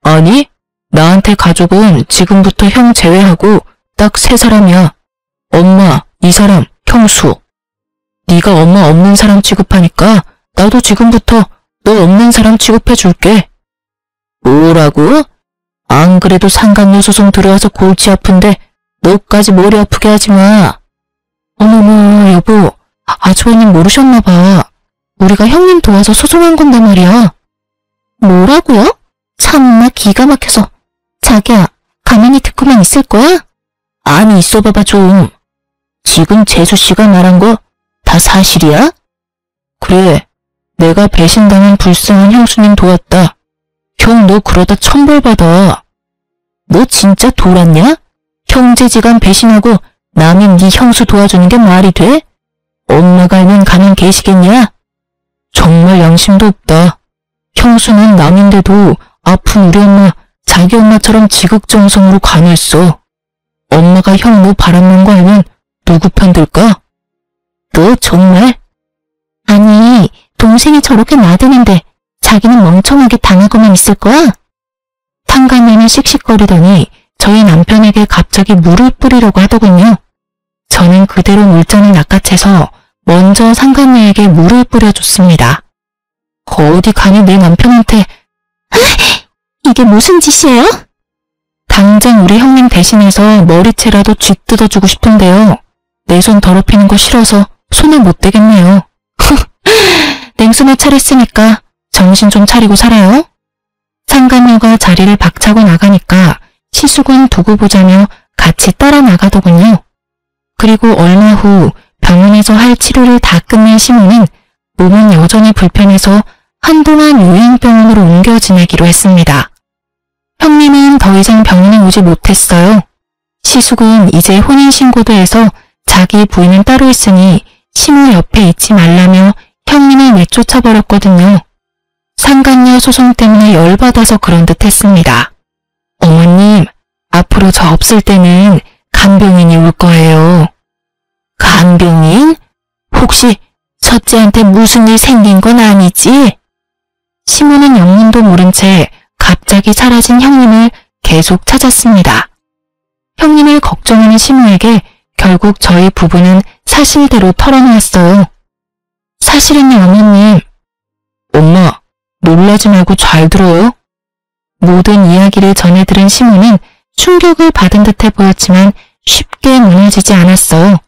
아니, 나한테 가족은 지금부터 형 제외하고 딱 3사람이야. 엄마, 이 사람, 형수. 네가 엄마 없는 사람 취급하니까 나도 지금부터 너 없는 사람 취급해줄게. 뭐라고? 안 그래도 상간녀 소송 들어와서 골치 아픈데 너까지 머리 아프게 하지 마. 어머머, 여보, 아주버님 모르셨나봐. 우리가 형님 도와서 소송한 건데 말이야. 뭐라고요? 참나 기가 막혀서. 자기야, 가만히 듣고만 있을 거야? 아니, 있어봐봐 좀. 지금 재수씨가 말한 거 다 사실이야? 그래, 내가 배신당한 불쌍한 형수님 도왔다. 형, 너 그러다 천벌받아. 너 진짜 돌았냐? 형제지간 배신하고 남인 네 형수 도와주는 게 말이 돼? 엄마가 알면 가만 계시겠냐? 정말 양심도 없다. 형수는 남인데도 아픈 우리 엄마 자기 엄마처럼 지극정성으로 간호했어. 엄마가 형 너 바람난 거 알면 누구 편 들까? 너 정말? 아니, 동생이 저렇게 나대는데 자기는 멍청하게 당하고만 있을 거야? 상간녀는 씩씩거리더니 저희 남편에게 갑자기 물을 뿌리려고 하더군요. 저는 그대로 물잔을 낚아채서 먼저 상간녀에게 물을 뿌려줬습니다. 어디 감히 내 남편한테. 이게 무슨 짓이에요? 당장 우리 형님 대신해서 머리채라도 쥐뜯어주고 싶은데요. 내 손 더럽히는 거 싫어서 손을 못 대겠네요. 냉수나 차렸으니까 정신 좀 차리고 살아요. 상간녀가 자리를 박차고 나가니까 시숙은 두고 보자며 같이 따라 나가더군요. 그리고 얼마 후 병원에서 할 치료를 다 끝낸 시모는 몸은 여전히 불편해서 한동안 요양병원으로 옮겨 지내기로 했습니다. 형님은 더 이상 병원에 오지 못했어요. 시숙은 이제 혼인신고도 해서 자기 부인은 따로 있으니 시모 옆에 있지 말라며 형님을 내쫓아버렸거든요. 상간녀 소송 때문에 열받아서 그런 듯 했습니다. 어머님, 앞으로 저 없을 때는 간병인이 올 거예요. 간병인? 혹시 첫째한테 무슨 일 생긴 건 아니지? 시모는 영문도 모른 채 갑자기 사라진 형님을 계속 찾았습니다. 형님을 걱정하는 시모에게 결국 저희 부부는 사실대로 털어놓았어요. 사실은요, 어머님. 엄마, 놀라지 말고 잘 들어요. 모든 이야기를 전해 들은 시모는 충격을 받은 듯해 보였지만 쉽게 무너지지 않았어요.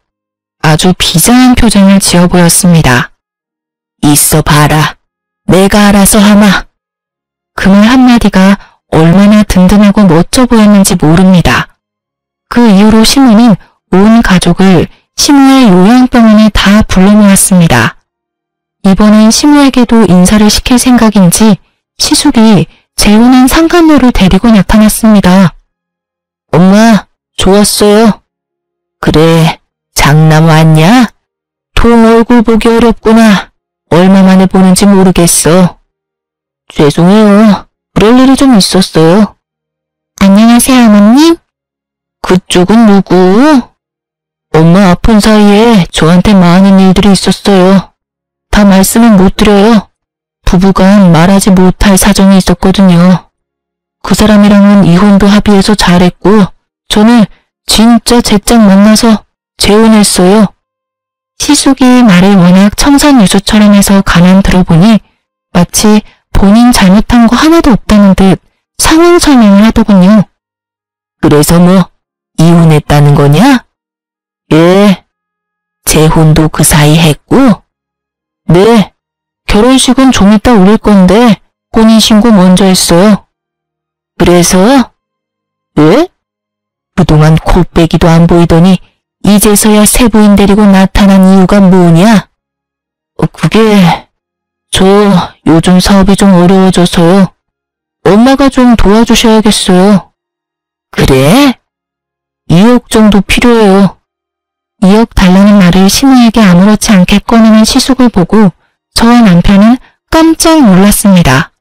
아주 비장한 표정을 지어 보였습니다. 있어 봐라. 내가 알아서 하마. 그 말 한마디가 얼마나 든든하고 멋져 보였는지 모릅니다. 그 이후로 시모는 온 가족을 시모의 요양병원에 다 불러 모았습니다. 이번엔 시모에게도 인사를 시킬 생각인지 시숙이 재혼한 상간녀를 데리고 나타났습니다. 엄마, 좋았어요. 그래, 장남 왔냐? 동 얼굴 보기 어렵구나. 얼마 만에 보는지 모르겠어. 죄송해요. 그럴 일이 좀 있었어요. 안녕하세요, 어머님. 그쪽은 누구? 엄마 아픈 사이에 저한테 많은 일들이 있었어요. 다 말씀은 못 드려요. 부부간 말하지 못할 사정이 있었거든요. 그 사람이랑은 이혼도 합의해서 잘했고 저는 진짜 제짝 만나서 재혼했어요. 시숙이 말을 워낙 청산유수처럼 해서 가만 들어보니 마치 본인 잘못한 거 하나도 없다는 듯 상황 설명을 하더군요. 그래서 뭐 이혼했다는 거냐? 예. 재혼도 그 사이 했고? 네. 결혼식은 좀 이따 올릴 건데 혼인신고 먼저 했어요. 그래서? 왜? 그동안 코빼기도 안 보이더니 이제서야 새 부인 데리고 나타난 이유가 뭐냐? 그게 저 요즘 사업이 좀 어려워져서요. 엄마가 좀 도와주셔야겠어요. 그래? 2억 정도 필요해요. 2억 달라는 말을 신우에게 아무렇지 않게 꺼내는 시숙을 보고 저와 남편은 깜짝 놀랐습니다.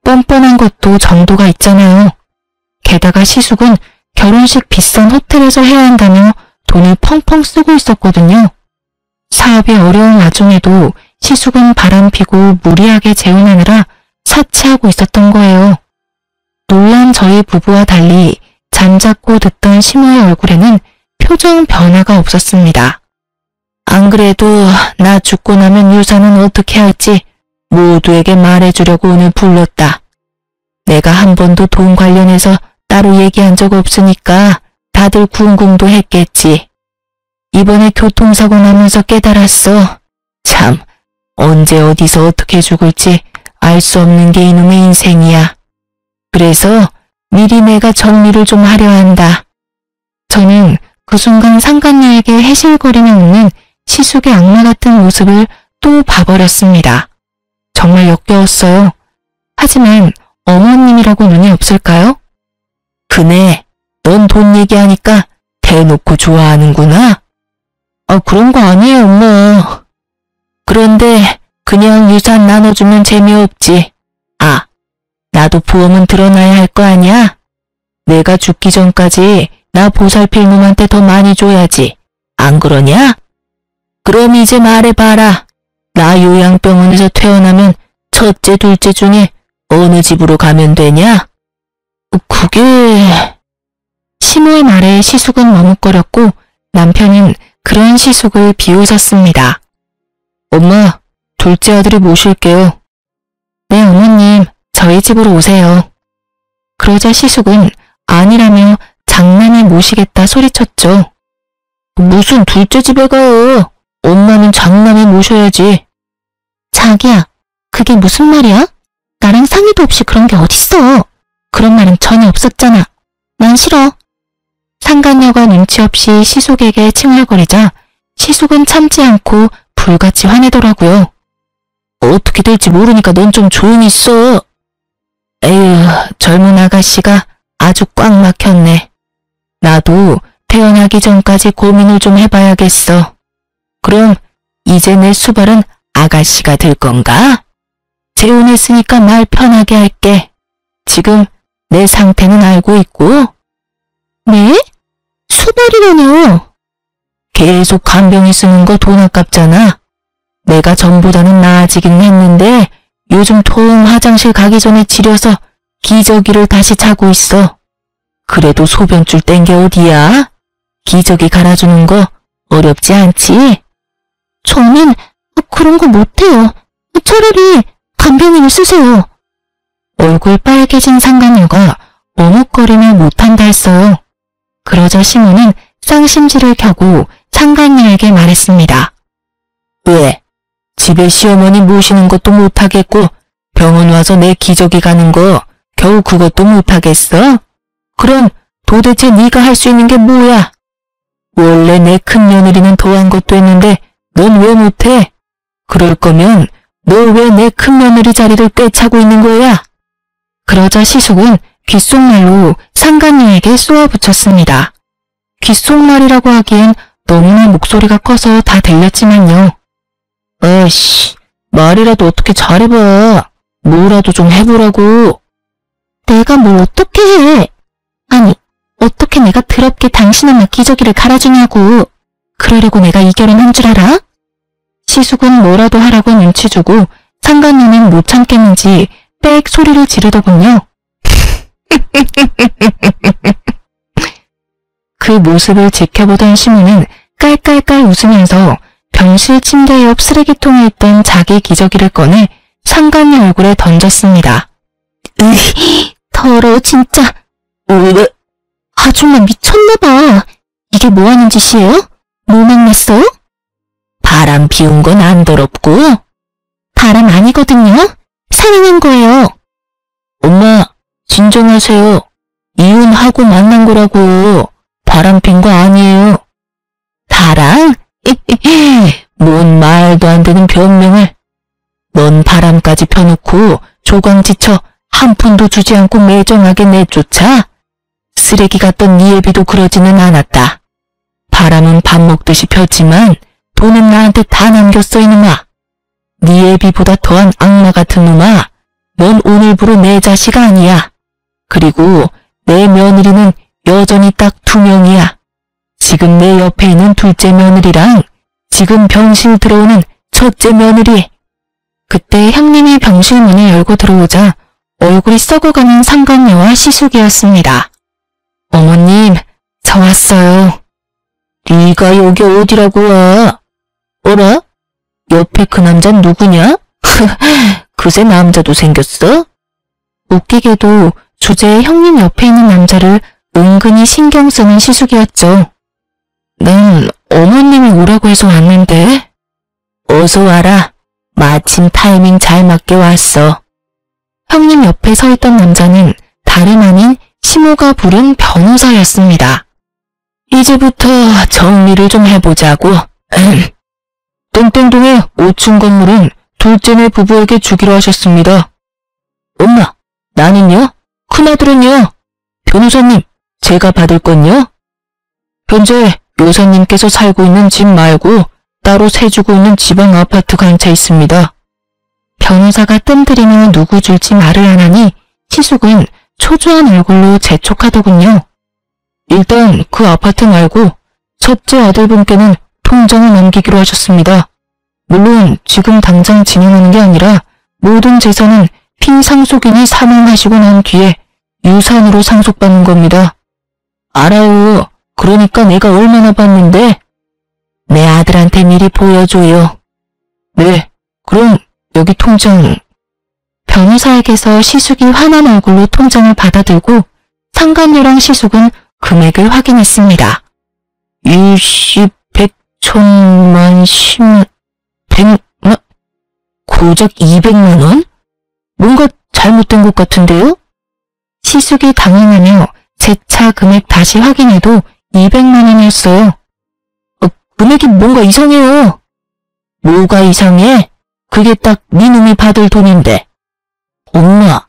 뻔뻔한 것도 정도가 있잖아요. 게다가 시숙은 결혼식 비싼 호텔에서 해야 한다며 돈을 펑펑 쓰고 있었거든요. 사업이 어려운 와중에도 시숙은 바람피고 무리하게 재혼하느라 사치하고 있었던 거예요. 놀란 저희 부부와 달리 잠자코 듣던 시모의 얼굴에는 표정 변화가 없었습니다. 안 그래도 나 죽고 나면 유산은 어떻게 할지 모두에게 말해주려고 오늘 불렀다. 내가 한 번도 돈 관련해서 따로 얘기한 적 없으니까 다들 궁금도 했겠지. 이번에 교통사고 나면서 깨달았어. 참, 언제 어디서 어떻게 죽을지 알 수 없는 게 이놈의 인생이야. 그래서 미리 내가 정리를 좀 하려 한다. 저는 그 순간 상간녀에게 해실거리며 웃는 시숙의 악마 같은 모습을 또 봐버렸습니다. 정말 역겨웠어요. 하지만 어머님이라고 눈이 없을까요? 그네, 넌 돈 얘기하니까 대놓고 좋아하는구나. 그런 거 아니에요, 엄마. 그런데 그냥 유산 나눠주면 재미없지. 아, 나도 보험은 들어놔야 할 거 아니야? 내가 죽기 전까지 나 보살필 놈한테 더 많이 줘야지. 안 그러냐? 그럼 이제 말해봐라. 나 요양병원에서 퇴원하면 첫째, 둘째 중에 어느 집으로 가면 되냐? 그게... 시모의 말에 시숙은 머뭇거렸고 남편은 그런 시숙을 비웃었습니다. 엄마, 둘째 아들이 모실게요. 네, 어머님, 저희 집으로 오세요. 그러자 시숙은 아니라며 장남이 모시겠다 소리쳤죠. 무슨 둘째 집에 가요? 엄마는 장남이 모셔야지. 자기야, 그게 무슨 말이야? 나랑 상의도 없이 그런 게 어딨어. 그런 말은 전혀 없었잖아. 난 싫어. 상간녀가 눈치 없이 시숙에게 칭얼거리자 시숙은 참지 않고 불같이 화내더라고요. 어떻게 될지 모르니까 넌 좀 조용히 있어. 에휴, 젊은 아가씨가 아주 꽉 막혔네. 나도 태어나기 전까지 고민을 좀 해봐야겠어. 그럼 이제 내 수발은 아가씨가 될 건가? 재혼했으니까 말 편하게 할게. 지금 내 상태는 알고 있고. 네? 수발이라뇨? 계속 간병이 쓰는 거 돈 아깝잖아. 내가 전보다는 나아지긴 했는데 요즘 통 화장실 가기 전에 지려서 기저귀를 다시 차고 있어. 그래도 소변줄 뗀 게 어디야? 기저귀 갈아주는 거 어렵지 않지? 저는 그런 거 못해요. 차라리 간병인을 쓰세요. 얼굴 빨개진 상간녀가 머뭇거리며 못한다 했어요. 그러자 시모는 쌍심지를 켜고 상간녀에게 말했습니다. 왜? 집에 시어머니 모시는 것도 못하겠고 병원 와서 내 기저귀 가는 거 겨우 그것도 못하겠어? 그럼 도대체 네가 할 수 있는 게 뭐야? 원래 내 큰며느리는 더한 것도 했는데 넌 왜 못해? 그럴 거면 너 왜 내 큰며느리 자리를 꿰차고 있는 거야? 그러자 시숙은 귓속말로 상간녀에게 쏘아붙였습니다. 귓속말이라고 하기엔 너무나 목소리가 커서 다 들렸지만요. 에이씨, 말이라도 어떻게 잘해봐. 뭐라도 좀 해보라고. 내가 뭘 어떻게 해? 아니, 어떻게 내가 더럽게 당신 엄마 기저귀를 갈아주냐고. 그러려고 내가 이 결혼한 줄 알아? 시숙은 뭐라도 하라고 눈치 주고 상간녀는 못 참겠는지 빽 소리를 지르더군요. 그 모습을 지켜보던 시모는 깔깔깔 웃으면서 병실 침대 옆 쓰레기통에 있던 자기 기저귀를 꺼내 상간녀 얼굴에 던졌습니다. 더러워 진짜. 으, 아줌마 미쳤나봐. 이게 뭐하는 짓이에요? 뭐 만났어요? 바람 피운 건 안 더럽고. 바람 아니거든요. 사랑한 거예요. 엄마, 진정하세요. 이혼하고 만난 거라고. 바람 핀 거 아니에요. 바람? 뭔 말도 안 되는 변명을. 넌 바람까지 펴놓고 조광지쳐 한 푼도 주지 않고 매정하게 내쫓아? 쓰레기 같던 네 애비도 그러지는 않았다. 바람은 밥 먹듯이 폈지만 돈은 나한테 다 남겼어 이놈아. 네 애비보다 더한 악마 같은 놈아. 넌 오늘부로 내 자식 아니야. 그리고 내 며느리는 여전히 딱 2명이야. 지금 내 옆에 있는 둘째 며느리랑 지금 병실 들어오는 첫째 며느리. 그때 형님이 병실 문을 열고 들어오자 얼굴이 썩어가는 상간녀와 시숙이었습니다. 어머님, 저 왔어요. 네가 여기 어디라고 와? 어라? 옆에 그 남잔 누구냐? 그새 남자도 생겼어? 웃기게도 주제에 형님 옆에 있는 남자를 은근히 신경 쓰는 시숙이었죠. 난 어머님이 오라고 해서 왔는데. 어서 와라. 마침 타이밍 잘 맞게 왔어. 형님 옆에 서 있던 남자는 다름 아닌 시모가 부른 변호사였습니다. 이제부터 정리를 좀 해보자고. 땡땡동의 5층 건물은 둘째네 부부에게 주기로 하셨습니다. 엄마, 나는요? 큰아들은요? 변호사님, 제가 받을 건요? 현재 여사님께서 살고 있는 집 말고 따로 세주고 있는 지방 아파트가 한 채 있습니다. 변호사가 뜸들이며 누구 줄지 말을 안 하니 시숙은 초조한 얼굴로 재촉하더군요. 일단 그 아파트 말고 첫째 아들분께는 통장을 넘기기로 하셨습니다. 물론 지금 당장 진행하는 게 아니라 모든 재산은 피상속인이 사망하시고 난 뒤에 유산으로 상속받는 겁니다. 알아요. 그러니까 내가 얼마나 받는데? 내 아들한테 미리 보여줘요. 네, 그럼 여기 통장. 변호사에게서 시숙이 화난 얼굴로 통장을 받아들고 상간녀랑 시숙은 금액을 확인했습니다. 20, 100, 1000만, 10만, 100만, 고작 200만 원? 뭔가 잘못된 것 같은데요? 시숙이 당황하며 재차 금액 다시 확인해도 200만 원이었어요. 금액이 뭔가 이상해요. 뭐가 이상해? 그게 딱 네 놈이 받을 돈인데. 엄마,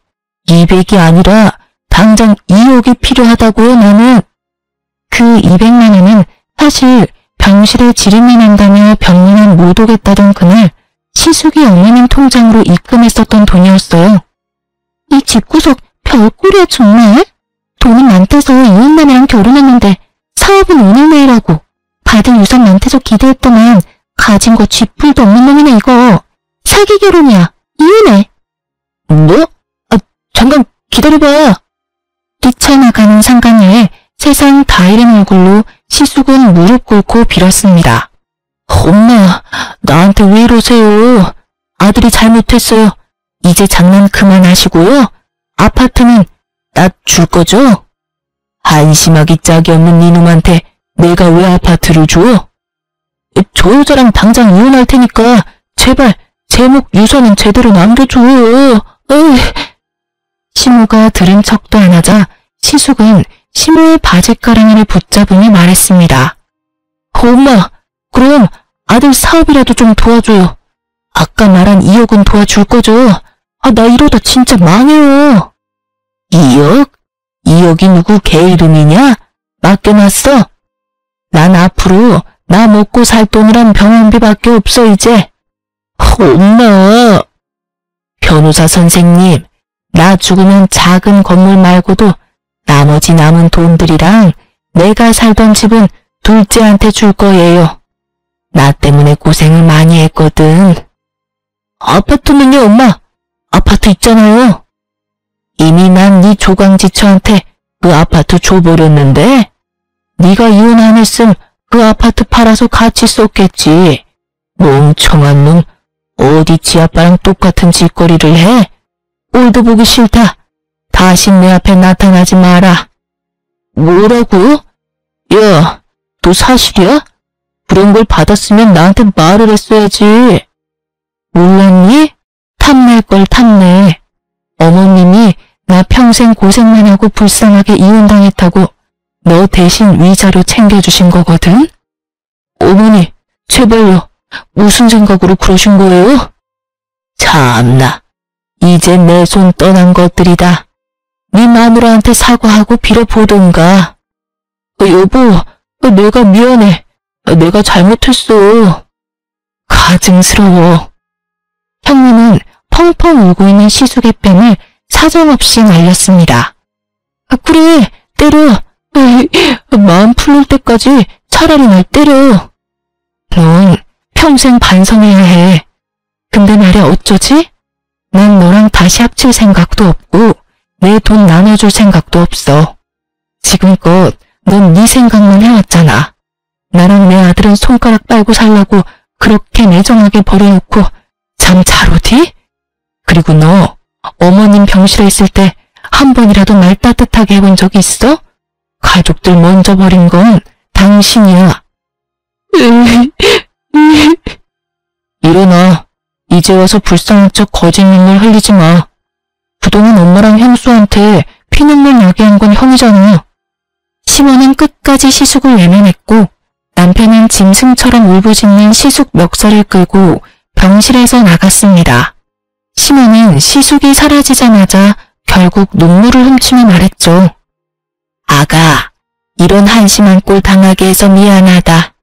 200이 아니라 당장 2억이 필요하다고요, 나는. 그 200만 원은 사실 병실에 지름이 난다며 병원에 못 오겠다던 그날 시숙이 어머님 통장으로 입금했었던 돈이었어요. 이 집구석 별꼴이야 정말. 돈은 많대서 이웃남이랑 결혼했는데 사업은 오늘 내일하고 받은 유산 많대서 기대했더만 가진 거 쥐뿔도 없는 놈이네 이거. 사기 결혼이야. 이혼해. 뭐? 잠깐 기다려봐. 뛰쳐나가는 상간녀의 세상 다 잃은 얼굴로 시숙은 무릎 꿇고 빌었습니다. 엄마, 나한테 왜 이러세요? 아들이 잘못했어요. 이제 장난 그만하시고요. 아파트는 나 줄 거죠? 한심하기 짝이 없는 이놈한테 내가 왜 아파트를 줘? 저 여자랑 당장 이혼할 테니까 제발 제목 유서는 제대로 남겨줘요. 시모가 들은 척도 안 하자 시숙은 시모의 바지가랑이를 붙잡으며 말했습니다. 엄마, 그럼 아들 사업이라도 좀 도와줘요. 아까 말한 2억은 도와줄 거죠? 나 이러다 진짜 망해요. 2억? 2억이 누구 개 이름이냐? 맡겨놨어. 난 앞으로 나 먹고 살 돈이란 병원비밖에 없어 이제. 엄마. 변호사 선생님, 나 죽으면 작은 건물 말고도 나머지 남은 돈들이랑 내가 살던 집은 둘째한테 줄 거예요. 나 때문에 고생을 많이 했거든. 아파트는요, 엄마? 아파트 있잖아요. 이미 난 네 조광지처한테 그 아파트 줘버렸는데 네가 이혼 안 했음 그 아파트 팔아서 같이 썼겠지. 멍청한 놈. 어디 지 아빠랑 똑같은 짓거리를 해? 꼴도 보기 싫다. 다시 내 앞에 나타나지 마라. 뭐라고? 야, 너 사실이야? 그런 걸 받았으면 나한테 말을 했어야지. 몰랐니? 탐낼 걸 탐내. 어머님이 나 평생 고생만 하고 불쌍하게 이혼당했다고 너 대신 위자료 챙겨주신 거거든? 어머니, 제발요. 무슨 생각으로 그러신 거예요? 참나, 이제 내 손 떠난 것들이다. 네 마누라한테 사과하고 빌어보던가. 여보, 내가 미안해. 내가 잘못했어. 가증스러워. 형님은 펑펑 울고 있는 시숙의 뺨을 사정없이 날렸습니다. 그래, 때려. 마음 풀릴 때까지 차라리 날 때려. 넌 평생 반성해야 해. 근데 말이야, 어쩌지? 난 너랑 다시 합칠 생각도 없고 내 돈 나눠줄 생각도 없어. 지금껏 넌 네 생각만 해왔잖아. 나랑 내 아들은 손가락 빨고 살라고 그렇게 매정하게 버려놓고 잠 잘 오디? 그리고 너 어머님 병실에 있을 때 한 번이라도 말 따뜻하게 해본 적이 있어? 가족들 먼저 버린 건 당신이야. 일어나. 이제 와서 불쌍한 척 거짓 눈물 흘리지 마. 그동안 엄마랑 형수한테 피눈물 나게 한 건 형이잖아. 시모는 끝까지 시숙을 외면했고 남편은 짐승처럼 울부짖는 시숙 멱살을 끌고 병실에서 나갔습니다. 시모는 시숙이 사라지자마자 결국 눈물을 훔치며 말했죠. 아가, 이런 한심한 꼴 당하게 해서 미안하다.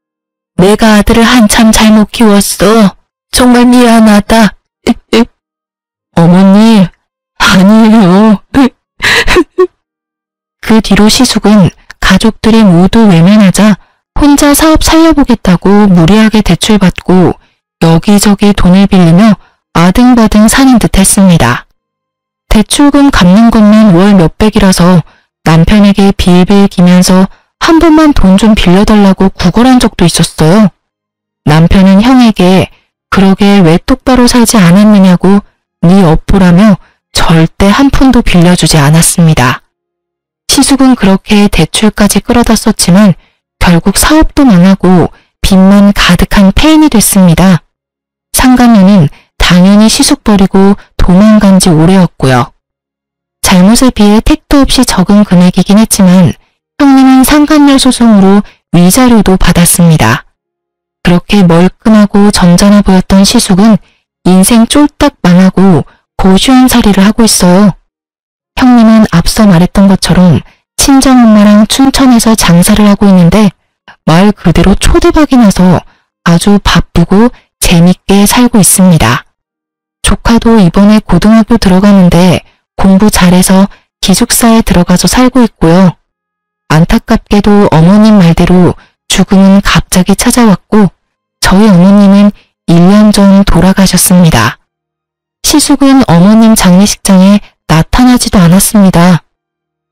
내가 아들을 한참 잘못 키웠어. 정말 미안하다. 어머니, 아니에요. 그 뒤로 시숙은 가족들이 모두 외면하자 혼자 사업 살려보겠다고 무리하게 대출받고 여기저기 돈을 빌리며 아등바등 사는 듯 했습니다. 대출금 갚는 것만 월 몇백이라서 남편에게 빌빌 기면서 한 번만 돈 좀 빌려달라고 구걸한 적도 있었어요. 남편은 형에게 그러게 왜 똑바로 살지 않았느냐고 네 업보라며 절대 한 푼도 빌려주지 않았습니다. 시숙은 그렇게 대출까지 끌어다 썼지만 결국 사업도 망하고 빚만 가득한 폐인이 됐습니다. 상간녀는 당연히 시숙 버리고 도망간 지 오래였고요. 잘못에 비해 택도 없이 적은 금액이긴 했지만 형님은 상간녀 소송으로 위자료도 받았습니다. 그렇게 멀끔하고 점잖아 보였던 시숙은 인생 쫄딱 망하고 고시원살이를 하고 있어요. 형님은 앞서 말했던 것처럼 친정엄마랑 춘천에서 장사를 하고 있는데 말 그대로 초대박이 나서 아주 바쁘고 재밌게 살고 있습니다. 조카도 이번에 고등학교 들어가는데 공부 잘해서 기숙사에 들어가서 살고 있고요. 안타깝게도 어머님 말대로 죽음은 갑자기 찾아왔고 저희 어머님은 1년 전 돌아가셨습니다. 시숙은 어머님 장례식장에 나타나지도 않았습니다.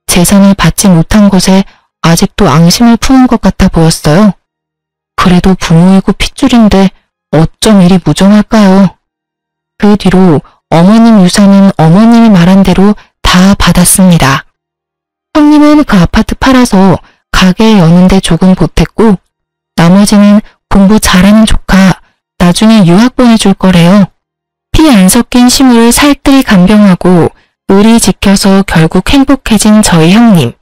재산을 받지 못한 것에 아직도 앙심을 푸는 것 같아 보였어요. 그래도 부모이고 핏줄인데 어쩜 이리 무정할까요? 그 뒤로 어머님 유산은 어머님이 말한 대로 다 받았습니다. 형님은 그 아파트 팔아서 가게 여는데 조금 보탰고 나머지는 공부 잘하는 조카 나중에 유학 보내줄 거래요. 피 안 섞인 시무를 살뜰히 간병하고 의리 지켜서 결국 행복해진 저희 형님.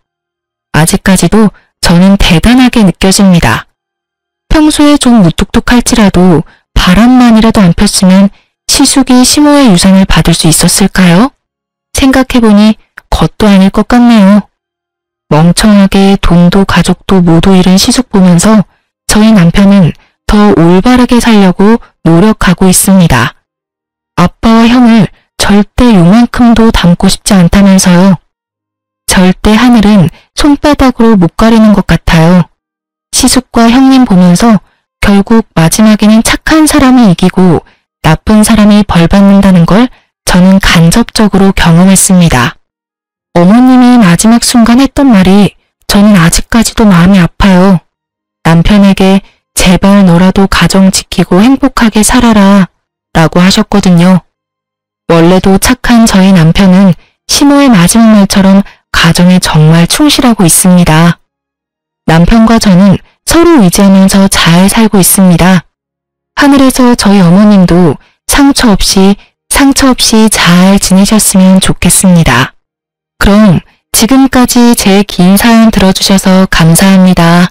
아직까지도 저는 대단하게 느껴집니다. 평소에 좀 무뚝뚝할지라도 바람만이라도 안 폈으면 시숙이 시모의 유산을 받을 수 있었을까요? 생각해보니 것도 아닐 것 같네요. 멍청하게 돈도 가족도 모두 잃은 시숙 보면서 저희 남편은 더 올바르게 살려고 노력하고 있습니다. 아빠와 형을 절대 요만큼도 닮고 싶지 않다면서요. 절대 하늘은 손바닥으로 못 가리는 것 같아요. 시숙과 형님 보면서 결국 마지막에는 착한 사람이 이기고 나쁜 사람이 벌 받는다는 걸 저는 간접적으로 경험했습니다. 어머님이 마지막 순간 했던 말이 저는 아직까지도 마음이 아파요. 남편에게 제발 너라도 가정 지키고 행복하게 살아라 라고 하셨거든요. 원래도 착한 저희 남편은 시모의 마지막 말처럼 가정에 정말 충실하고 있습니다. 남편과 저는 서로 의지하면서 잘 살고 있습니다. 하늘에서 저희 어머님도 상처 없이 잘 지내셨으면 좋겠습니다. 그럼 지금까지 제 긴 사연 들어주셔서 감사합니다.